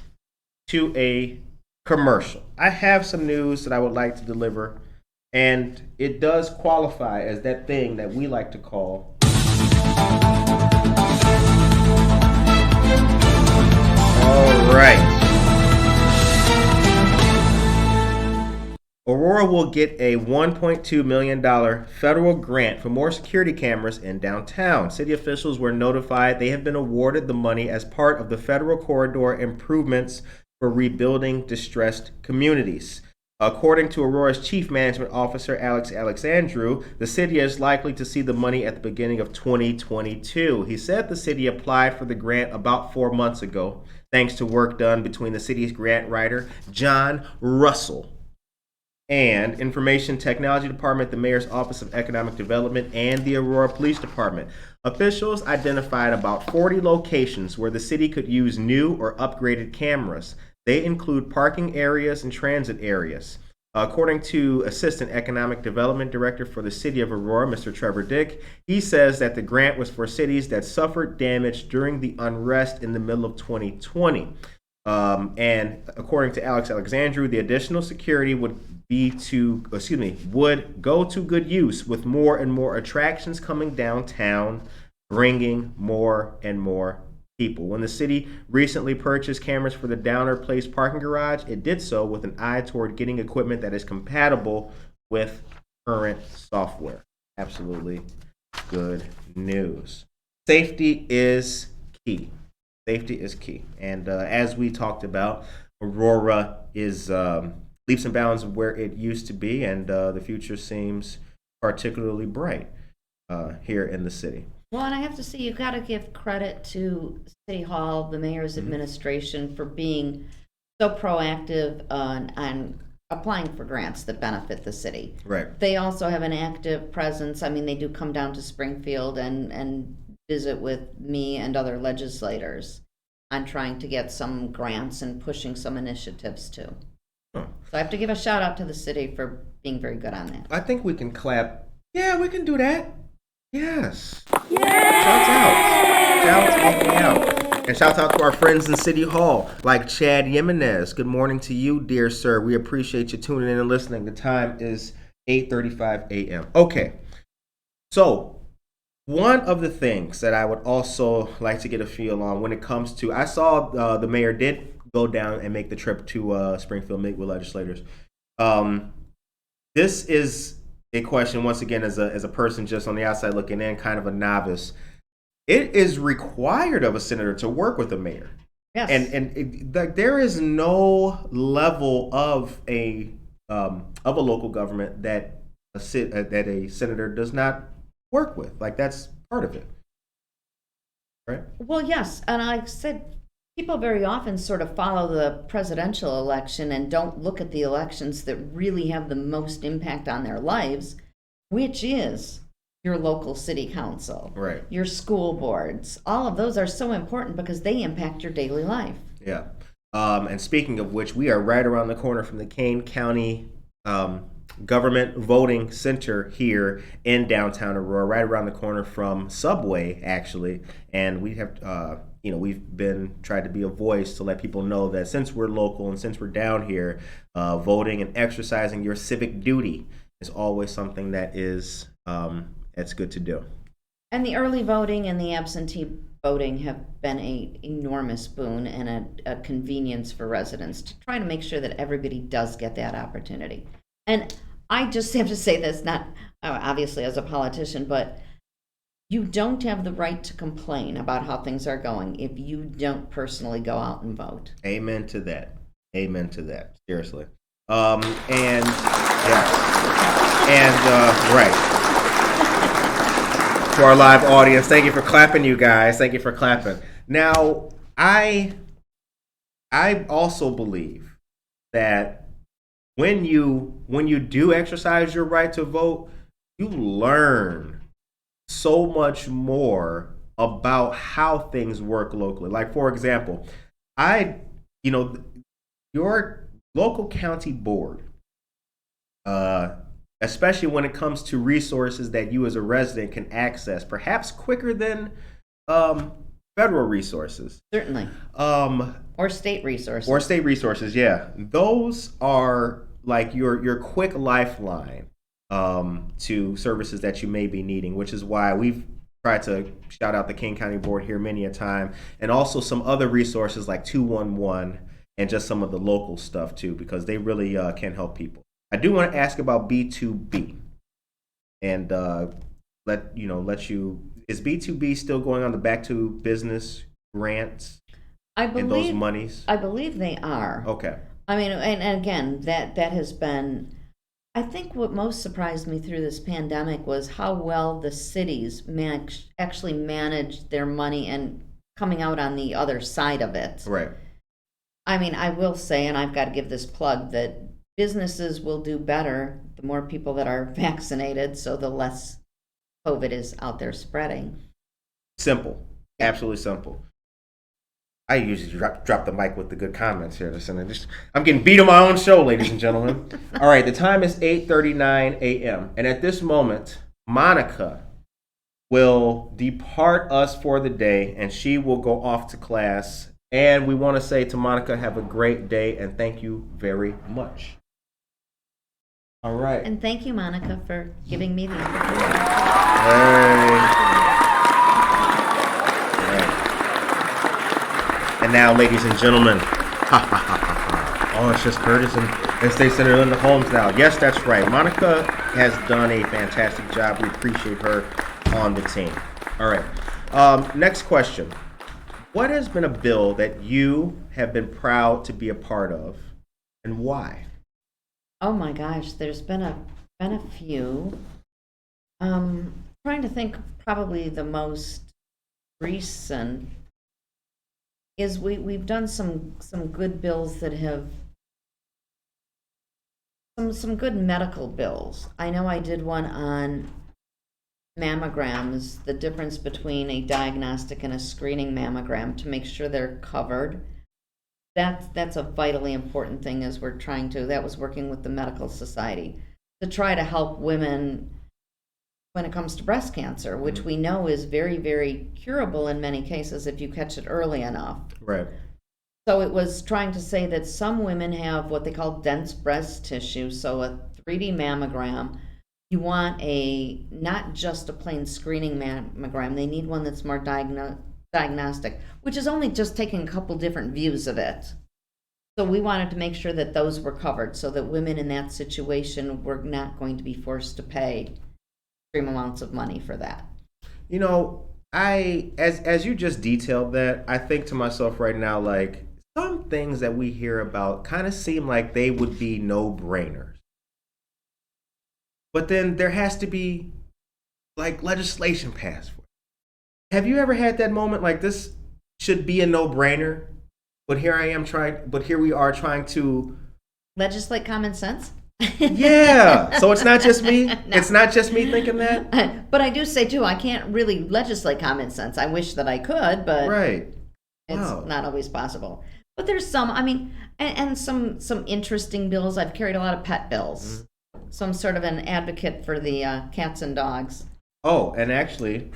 to a commercial? I have some news that I would like to deliver, and it does qualify as that thing that we like to call all right. Aurora will get a $1.2 million federal grant for more security cameras in downtown. City officials were notified they have been awarded the money as part of the federal corridor improvements for rebuilding distressed communities. According to Aurora's Chief Management Officer, Alex Alexandru, the city is likely to see the money at the beginning of 2022. He said the city applied for the grant about 4 months ago, thanks to work done between the city's grant writer, John Russell, and Information Technology Department, the Mayor's Office of Economic Development, and the Aurora Police Department. Officials identified about 40 locations where the city could use new or upgraded cameras. They include parking areas and transit areas. According to Assistant Economic Development Director for the City of Aurora, Mr. Trevor Dick, he says that the grant was for cities that suffered damage during the unrest in the middle of 2020. And according to Alex Alexandru, the additional security would go to good use with more and more attractions coming downtown, bringing more and more people. When the city recently purchased cameras for the Downer Place parking garage, it did so with an eye toward getting equipment that is compatible with current software. Absolutely good news. Safety is key. Safety is key. And as we talked about, Aurora is leaps and bounds of where it used to be, and the future seems particularly bright here in the city. Well, and I have to say, you've got to give credit to City Hall, the mayor's administration, for being so proactive on applying for grants that benefit the city. Right. They also have an active presence. I mean, they do come down to Springfield and visit with me and other legislators on trying to get some grants and pushing some initiatives too. So I have to give a shout out to the city for being very good on that. I think we can clap. Yeah, we can do that. Yes. Shouts out. And shouts out to our friends in City Hall, like Chad Jimenez. Good morning to you, dear sir. We appreciate you tuning in and listening. The time is 8:35 a.m. Okay. So one of the things that I would also like to get a feel on when it comes to, I saw the mayor did go down and make the trip to Springfield, meet with legislators. This is a question, once again, as a person just on the outside looking in, kind of a novice. It is required of a senator to work with a mayor. Yes. And there is no level of a local government that a senator does not work with. Like, that's part of it. right? Well, yes, and I said people very often sort of follow the presidential election and don't look at the elections that really have the most impact on their lives, which is your local city council, Right. your school boards. All of those are so important because they impact your daily life. Yeah. And speaking of which, we are right around the corner from the Kane County Government Voting Center here in downtown Aurora, right around the corner from Subway, actually. And we have, we've been tried to be a voice to let people know that since we're local and since we're down here, voting and exercising your civic duty is always something that is it's good to do. And the early voting and the absentee voting have been an enormous boon and a convenience for residents to try to make sure that everybody does get that opportunity. And I just have to say this, not obviously as a politician, but you don't have the right to complain about how things are going if you don't personally go out and vote. Amen to that. Amen to that. Seriously. And yes. And right. To our live audience, thank you for clapping, you guys. Thank you for clapping. Now, I also believe that when you do exercise your right to vote, you learn so much more about how things work locally. Like, for example, your local county board, especially when it comes to resources that you as a resident can access, perhaps quicker than federal resources. Certainly. Or state resources. Or state resources, yeah. Those are like your quick lifeline to services that you may be needing, which is why we've tried to shout out the King County Board here many a time, and also some other resources like 211 and just some of the local stuff too, because they really can help people. I do want to ask about B2B, and is B2B still going on the Back to Business grants and those monies? I believe they are. Okay. I mean, and again, that has been, I think what most surprised me through this pandemic was how well the cities actually managed their money and coming out on the other side of it. Right. I mean, I will say, and I've got to give this plug, that businesses will do better the more people that are vaccinated, so the less COVID is out there spreading. Simple. Absolutely simple. I usually drop the mic with the good comments here. I'm getting beat on my own show, ladies and gentlemen. All right, the time is 8:39 a.m. And at this moment, Monica will depart us for the day, and she will go off to class. And we want to say to Monica, have a great day, and thank you very much. All right. And thank you, Monica, for giving me the opportunity. And now, ladies and gentlemen, oh, it's just Curtis and State Senator Linda Holmes now. Yes, that's right. Monica has done a fantastic job. We appreciate her on the team. All right. Next question. What has been a bill that you have been proud to be a part of, and why? Oh my gosh, there's been a few. Trying to think, probably the most recent is we've done some good bills that have some good medical bills. I know I did one on mammograms, the difference between a diagnostic and a screening mammogram to make sure they're covered. That's a vitally important thing as we're trying to, that was working with the Medical Society to try to help women when it comes to breast cancer, which we know is very, very curable in many cases if you catch it early enough. Right. So it was trying to say that some women have what they call dense breast tissue, so a 3D mammogram, you want not just a plain screening mammogram, they need one that's more diagnostic, which is only just taking a couple different views of it. So we wanted to make sure that those were covered so that women in that situation were not going to be forced to pay extreme amounts of money for that. You know, as you just detailed that, I think to myself right now, like, some things that we hear about kind of seem like they would be no-brainers. But then there has to be, like, legislation passed for it. Have you ever had that moment like this should be a no-brainer, but here we are trying to Legislate common sense? Yeah. So it's not just me. No. It's not just me thinking that. But I do say too, I can't really legislate common sense. I wish that I could, but Right. it's Wow. not always possible. But there's some, I mean, and some interesting bills. I've carried a lot of pet bills. So I'm sort of an advocate for the cats and dogs. Oh, and actually,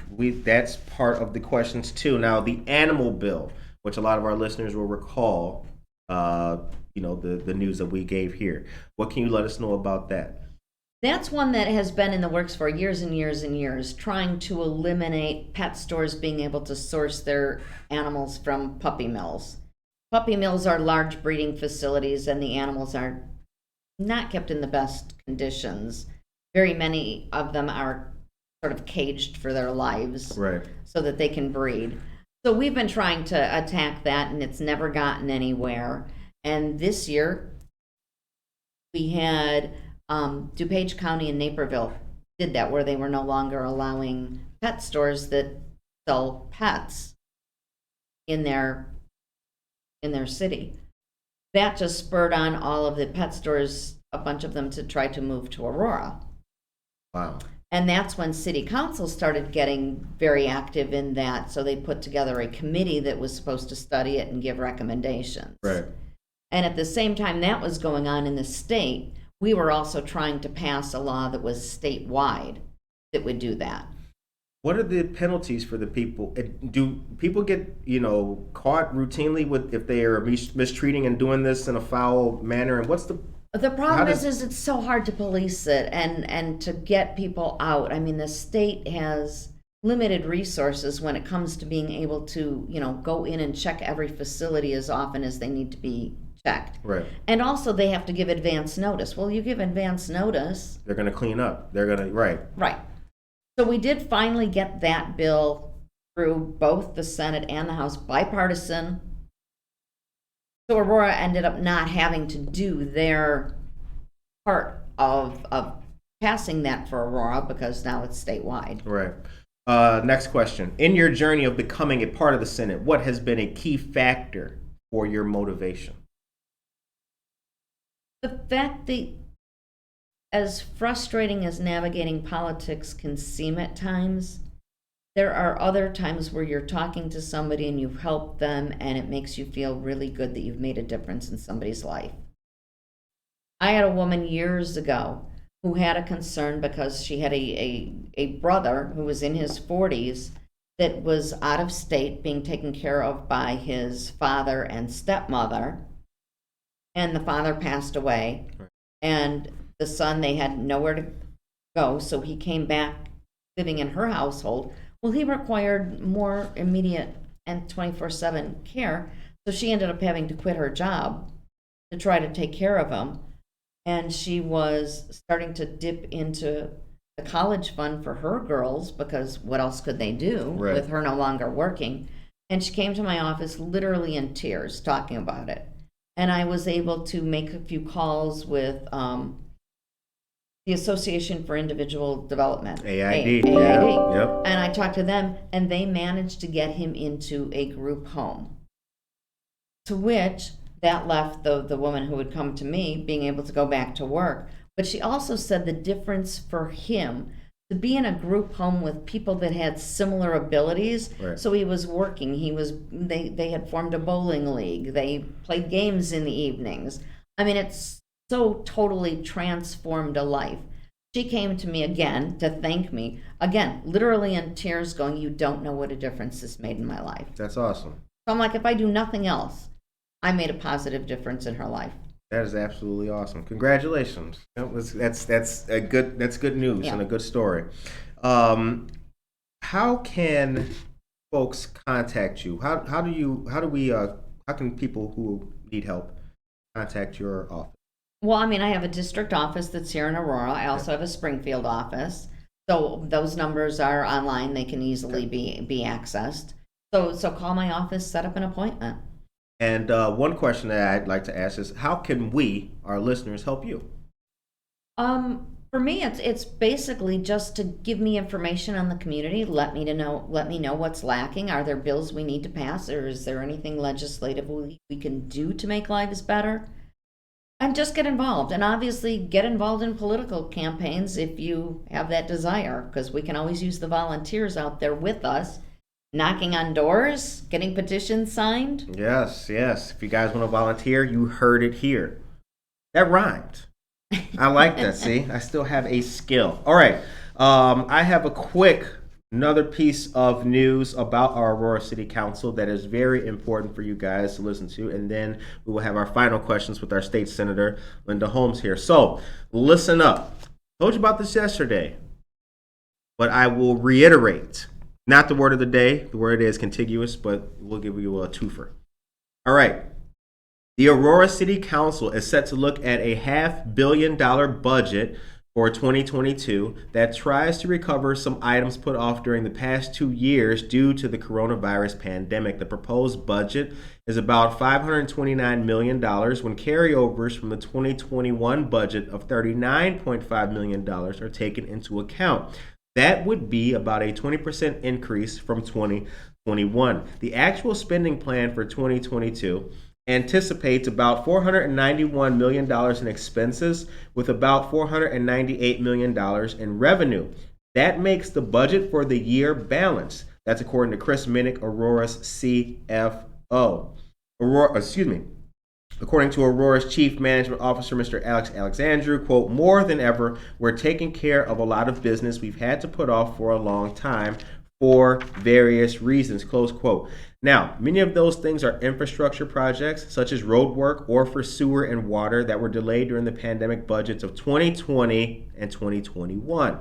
that's part of the questions too. Now, the animal bill, which a lot of our listeners will recall, the news that we gave here. What can you let us know about that? That's one that has been in the works for years and years and years, trying to eliminate pet stores being able to source their animals from puppy mills. Puppy mills are large breeding facilities, and the animals are not kept in the best conditions. Very many of them are sort of caged for their lives, Right. so that they can breed. So we've been trying to attack that, and it's never gotten anywhere. And this year, we had DuPage County and Naperville did that, where they were no longer allowing pet stores that sell pets in their city. That just spurred on all of the pet stores, a bunch of them, to try to move to Aurora. Wow. And that's when city council started getting very active in that. So they put together a committee that was supposed to study it and give recommendations. Right. And at the same time that was going on in the state, we were also trying to pass a law that was statewide that would do that. What are the penalties for the people? Do people get, caught routinely with if they are mistreating and doing this in a foul manner? And what's the problem is it's so hard to police it and to get people out. I mean, the state has limited resources when it comes to being able to, go in and check every facility as often as they need to be checked. Right. And also they have to give advance notice. Well, you give advance notice, They're going to clean up. They're going to, right. right. So we did finally get that bill through both the Senate and the House, bipartisan. So Aurora ended up not having to do their part of passing that for Aurora, because now it's statewide. Right. Next question. In your journey of becoming a part of the Senate, what has been a key factor for your motivation? The fact that, as frustrating as navigating politics can seem at times, there are other times where you're talking to somebody and you've helped them, and it makes you feel really good that you've made a difference in somebody's life. I had a woman years ago who had a concern because she had a brother who was in his 40s that was out of state, being taken care of by his father and stepmother, and the father passed away. Right. And the son, they had nowhere to go, so he came back living in her household. Well, he required more immediate and 24/7 care, so she ended up having to quit her job to try to take care of him. And she was starting to dip into the college fund for her girls, because what else could they do Right. with her no longer working? And she came to my office literally in tears talking about it. And I was able to make a few calls with the Association for Individual Development. AID. AID. Yeah. Yep. And I talked to them, and they managed to get him into a group home. To which that left the woman who would come to me being able to go back to work. But she also said the difference for him to be in a group home with people that had similar abilities. Right. So he was working. They had formed a bowling league. They played games in the evenings. I mean, it's so totally transformed a life. She came to me again to thank me, again, literally in tears, going, "You don't know what a difference this made in my life." That's awesome. So I'm like, if I do nothing else, I made a positive difference in her life. That is absolutely awesome. Congratulations. That's good news. Yeah. And a good story. How can folks contact you? How can people who need help contact your office? Well, I mean, I have a district office that's here in Aurora. I also have a Springfield office. So those numbers are online. They can easily be accessed. So call my office, set up an appointment. And one question that I'd like to ask is, how can we, our listeners, help you? For me, it's basically just to give me information on the community. Let me know what's lacking. Are there bills we need to pass, or is there anything legislatively we can do to make lives better? And just get involved, and obviously get involved in political campaigns if you have that desire, because we can always use the volunteers out there with us, knocking on doors, getting petitions signed. Yes. If you guys want to volunteer, you heard it here. That rhymed. I like that. See, I still have a skill. All right. I have another piece of news about our Aurora City Council that is very important for you guys to listen to, and then we will have our final questions with our State Senator Linda Holmes here. So listen up. Told you about this yesterday, but I will reiterate. Not the word of the day. The word is contiguous, but we'll give you a twofer. All right. The Aurora City Council is set to look at a $500 million budget for 2022 that tries to recover some items put off during the past 2 years due to the coronavirus pandemic. The proposed budget is about $529 million when carryovers from the 2021 budget of $39.5 million are taken into account. That would be about a 20% increase from 2021. The actual spending plan for 2022 anticipates about $491 million in expenses with about $498 million in revenue. That makes the budget for the year balanced. That's according to Chris Minnick, Aurora's CFO. According to Aurora's Chief Management Officer, Mr. Alex Alexandru, quote, more than ever, we're taking care of a lot of business we've had to put off for a long time for various reasons, close quote. Now, many of those things are infrastructure projects, such as road work or for sewer and water that were delayed during the pandemic budgets of 2020 and 2021.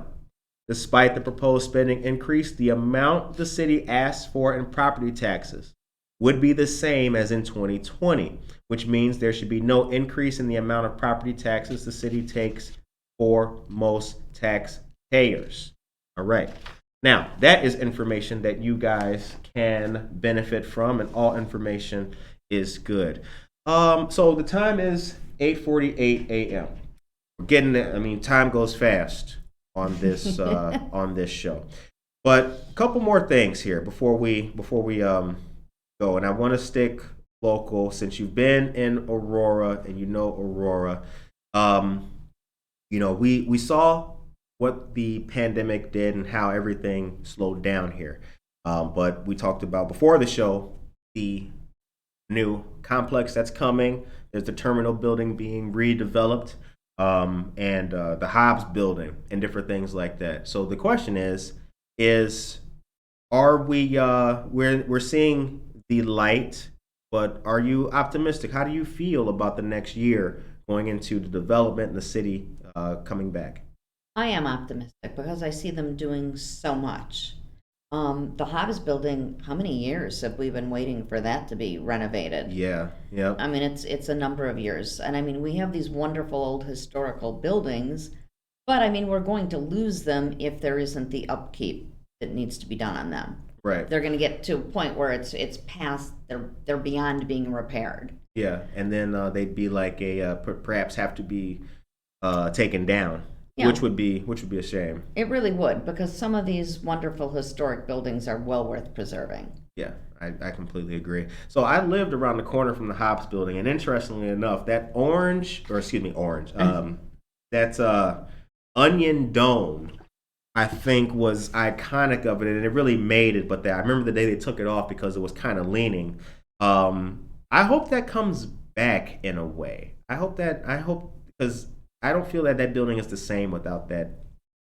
Despite the proposed spending increase, the amount the city asks for in property taxes would be the same as in 2020, which means there should be no increase in the amount of property taxes the city takes for most taxpayers. All right. Now, that is information that you guys can benefit from, and all information is good. So the time is 8:48 a.m. We're getting there. I mean, time goes fast on this on this show. But a couple more things here before we go, and I want to stick local since you've been in Aurora and you know Aurora. We saw what the pandemic did and how everything slowed down here. But we talked about before the show the new complex that's coming. There's the terminal building being redeveloped, and the Hobbs building and different things like that. So the question is are we we're seeing the light, but are you optimistic? How do you feel about the next year going into the development and the city coming back? I am optimistic because I see them doing so much. The Hobbs building, how many years have we been waiting for that to be renovated? Yeah. I mean, it's a number of years. And I mean, we have these wonderful old historical buildings, but I mean, we're going to lose them if there isn't the upkeep that needs to be done on them. Right. They're going to get to a point where it's past, they're beyond being repaired. Yeah, and then they'd be like perhaps have to be taken down. Yeah. Which would be a shame. It really would, because some of these wonderful historic buildings are well worth preserving. Yeah, I completely agree. So I lived around the corner from the Hobbs building, and interestingly enough, that that onion dome, I think was iconic of it, and it really made it. But I remember the day they took it off because it was kind of leaning. I hope that comes back in a way. I hope because I don't feel that building is the same without that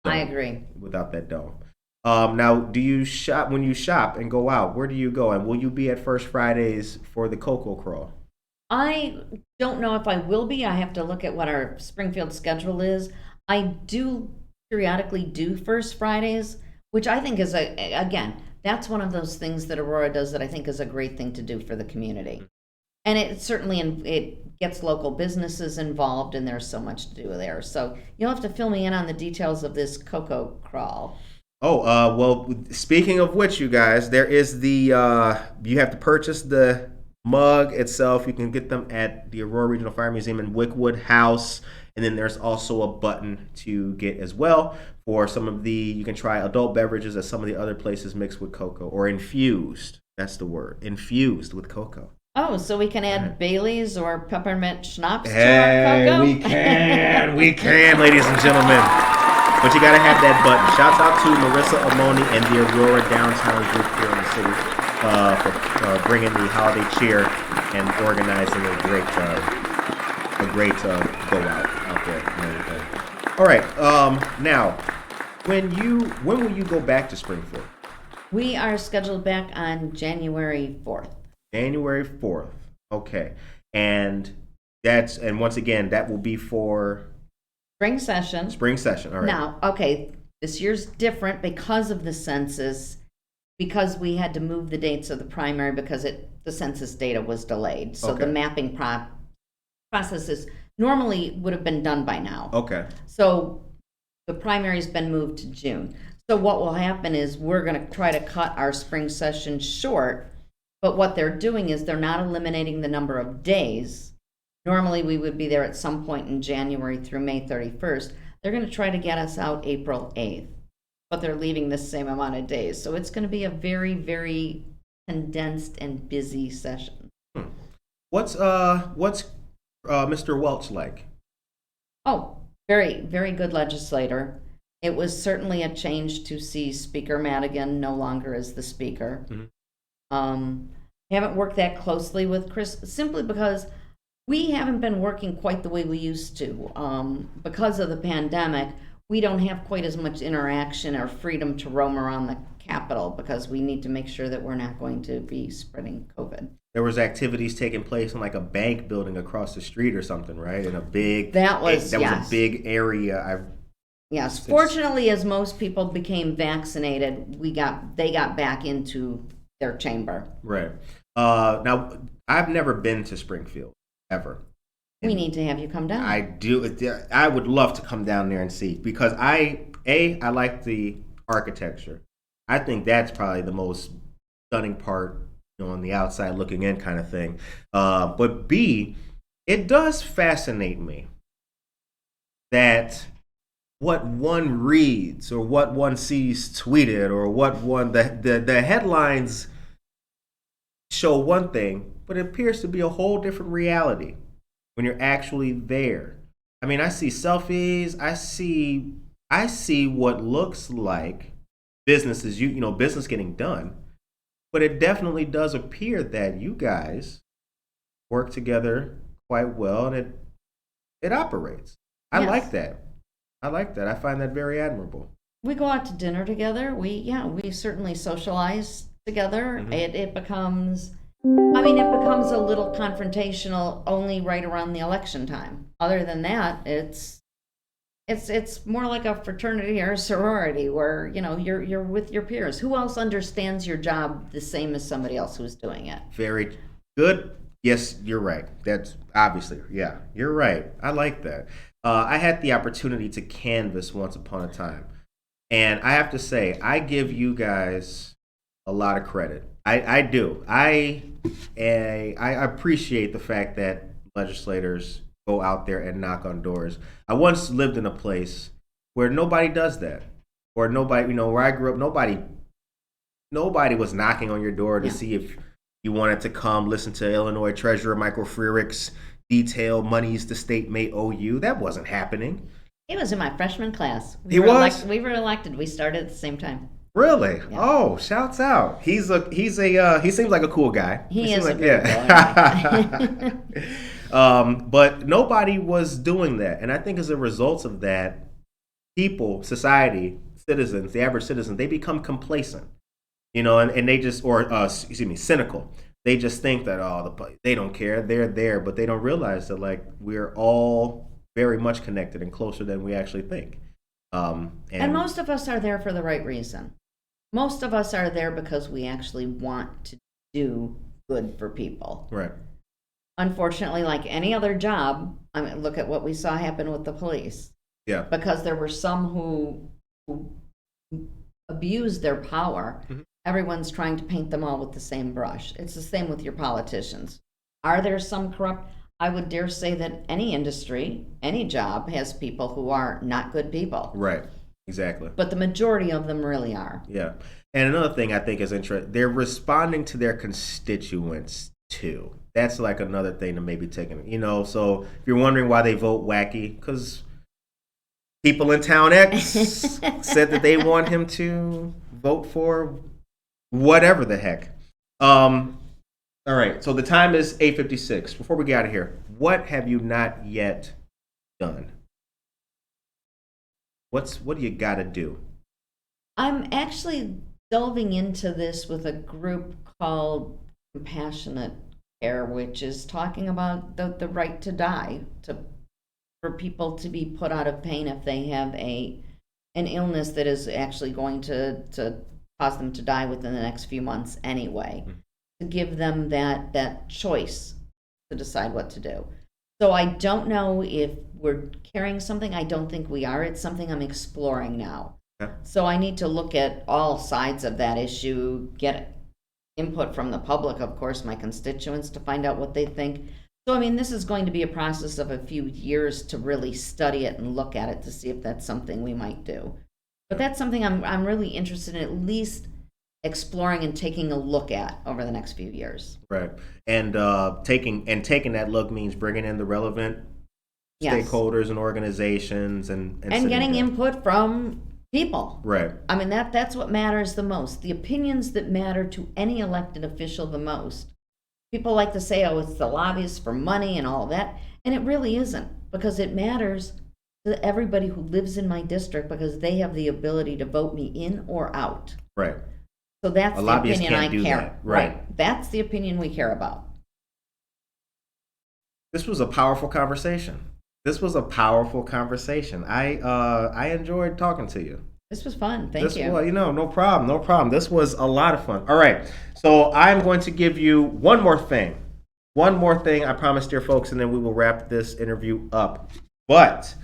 dome. I agree. Without that dome. Now, do you shop when you shop and go out? Where do you go? And will you be at First Fridays for the Cocoa Crawl? I don't know if I will be. I have to look at what our Springfield schedule is. I do periodically do First Fridays, which I think is that's one of those things that Aurora does that I think is a great thing to do for the community. And it gets local businesses involved, and there's so much to do there. So you'll have to fill me in on the details of this cocoa crawl. Oh, well, speaking of which, you guys, there is you have to purchase the mug itself. You can get them at the Aurora Regional Fire Museum in Wickwood House. And then there's also a button to get as well for some of the, you can try adult beverages at some of the other places mixed with cocoa or infused. That's the word, infused with cocoa. Oh, so we can add Baileys or peppermint schnapps to Hey, our cocoa? we can, ladies and gentlemen. But you gotta have that button. Shouts out to Marissa Amoni and the Aurora Downtown group here in the city for bringing the holiday cheer and organizing a great go out there and everything. All right. Now, when will you go back to Springfield? We are scheduled back on January 4th. January 4th. Okay. And once again, that will be for Spring session. spring session. All right. Now, okay, this year's different because of the census, because we had to move the dates of the primary because the census data was delayed. So Okay. the mapping processes normally would have been done by now. Okay. So the primary's been moved to June. So what will happen is we're going to try to cut our spring session short, but what they're doing is they're not eliminating the number of days. Normally we would be there at some point in January through May 31st. They're going to try to get us out April 8th, but they're leaving the same amount of days. So it's going to be a very, very condensed and busy session. What's Mr. Welch like? Oh, very, very good legislator. It was certainly a change to see Speaker Madigan no longer as the speaker. Haven't worked that closely with Chris simply because we haven't been working quite the way we used to. Because of the pandemic, we don't have quite as much interaction or freedom to roam around the Capitol because we need to make sure that we're not going to be spreading COVID. There was activities taking place in like a bank building across the street or something, right? In a big was a big area. Yes, fortunately, as most people became vaccinated, they got back into their chamber. Right. Now, I've never been to Springfield ever. We need to have you come down. I do. I would love to come down there and see because I like the architecture. I think that's probably the most stunning part, on the outside looking in kind of thing. But B, it does fascinate me that what one reads or what one sees tweeted or what the headlines show one thing, but it appears to be a whole different reality when you're actually there. I mean, I see selfies, I see what looks like business getting done, but it definitely does appear that you guys work together quite well and it operates. I Yes. like that. I find that very admirable. We go out to dinner together. We certainly socialize together. Mhm. It becomes a little confrontational only right around the election time. Other than that, it's more like a fraternity or a sorority where, you're with your peers. Who else understands your job the same as somebody else who's doing it? Very good. Yes, you're right. That's obviously, yeah, you're right. I like that. I had the opportunity to canvass once upon a time. And I have to say, I give you guys a lot of credit. I do. I appreciate the fact that legislators go out there and knock on doors. I once lived in a place where nobody does that. Or nobody, where I grew up, nobody was knocking on your door to see if you wanted to come listen to Illinois Treasurer Michael Freerick's detail monies the state may owe you. That wasn't happening. He was in my freshman class. He was? We were elected. We started at the same time. Really? Yeah. Oh, shouts out. He seems like a cool guy. He is seems a very cool guy. But nobody was doing that. And I think as a result of that, people, society, citizens, the average citizen, they become complacent. And they just, cynical. They just think that, they don't care. They're there, but they don't realize that, we're all very much connected and closer than we actually think. And most of us are there for the right reason. Most of us are there because we actually want to do good for people. Right. Unfortunately, like any other job, look at what we saw happen with the police. Yeah. Because there were some who abused their power. Mm-hmm. Everyone's trying to paint them all with the same brush. It's the same with your politicians. Are there some corrupt? I would dare say that any industry, any job has people who are not good people. Right. Exactly. But the majority of them really are. Yeah. And another thing I think is interesting, they're responding to their constituents too. That's like another thing to maybe take in. So if you're wondering why they vote wacky, because people in Town X said that they want him to vote for whatever the heck. All right. So the time is 8:56. Before we get out of here, what have you not yet done? What do you got to do? I'm actually delving into this with a group called Compassionate Care, which is talking about the right to die, for people to be put out of pain if they have an illness that is actually going to cause them to die within the next few months anyway, to give them that choice to decide what to do. So I don't know if we're carrying something. I don't think we are. It's something I'm exploring now. Okay. So I need to look at all sides of that issue, get input from the public, of course, my constituents, to find out what they think. So, I mean, this is going to be a process of a few years to really study it and look at it to see if that's something we might do. But that's something I'm really interested in, at least exploring and taking a look at over the next few years. Right. And taking that look means bringing in the relevant Yes. stakeholders and organizations and getting input from people. Right. I mean, that's what matters the most. The opinions that matter to any elected official the most. People like to say, oh, it's the lobbyists for money and all of that. And it really isn't, because it matters to everybody who lives in my district, because they have the ability to vote me in or out. Right. So that's A the lobbyist opinion I can't do care. that. Right. That's the opinion we care about. This was a powerful conversation. I enjoyed talking to you. This was fun. Thank you. Well, no problem. This was a lot of fun. All right. So I'm going to give you one more thing, I promise, dear folks, and then we will wrap this interview up. But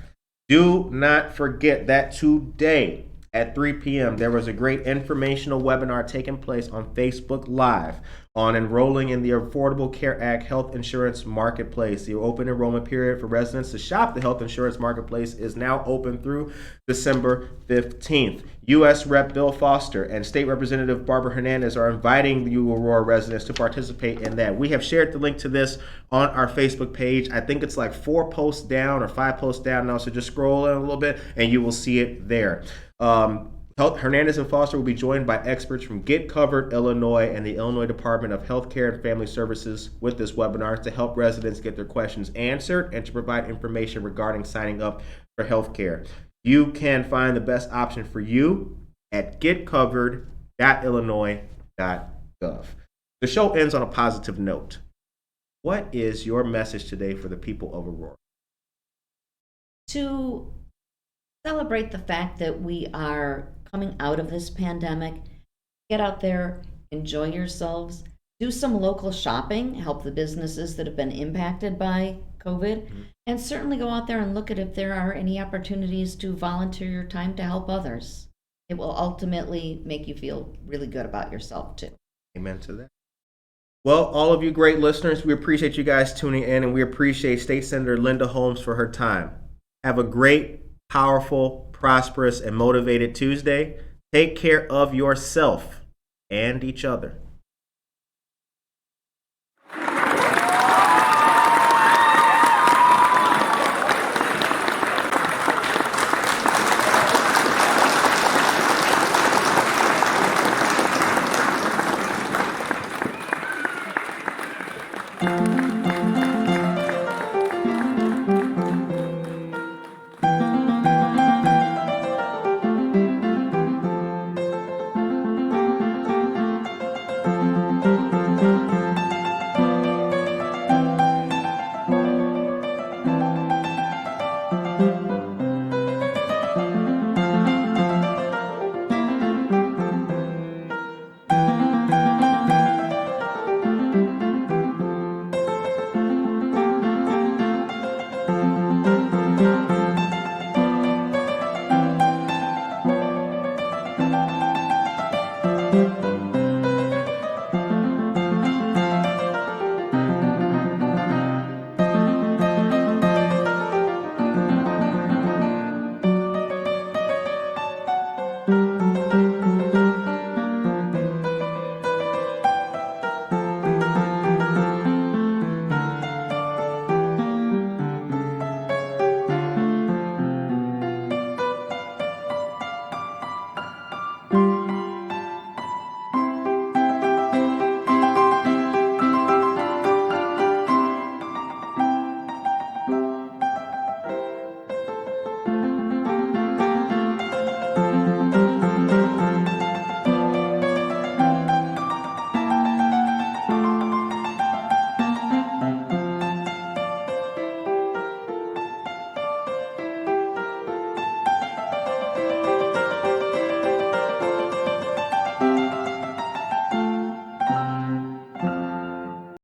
do not forget that today at 3 p.m. there was a great informational webinar taking place on Facebook Live on enrolling in the Affordable Care Act Health Insurance Marketplace. The open enrollment period for residents to shop the health insurance marketplace is now open through December 15th. U.S. Rep. Bill Foster and State Representative Barbara Hernandez are inviting you Aurora residents to participate in that. We have shared the link to this on our Facebook page. I think it's like 4 posts down or 5 posts down now, so just scroll in a little bit and you will see it there. Hernandez and Foster will be joined by experts from Get Covered Illinois and the Illinois Department of Healthcare and Family Services with this webinar to help residents get their questions answered and to provide information regarding signing up for healthcare. You can find the best option for you at getcovered.illinois.gov. The show ends on a positive note. What is your message today for the people of Aurora? To celebrate the fact that we are coming out of this pandemic. Get out there, enjoy yourselves, do some local shopping, help the businesses that have been impacted by COVID, and certainly go out there and look at if there are any opportunities to volunteer your time to help others. It will ultimately make you feel really good about yourself too. Amen to that. Well, all of you great listeners, we appreciate you guys tuning in, and we appreciate State Senator Linda Holmes for her time. Have a great, powerful, prosperous, and motivated Tuesday. Take care of yourself and each other.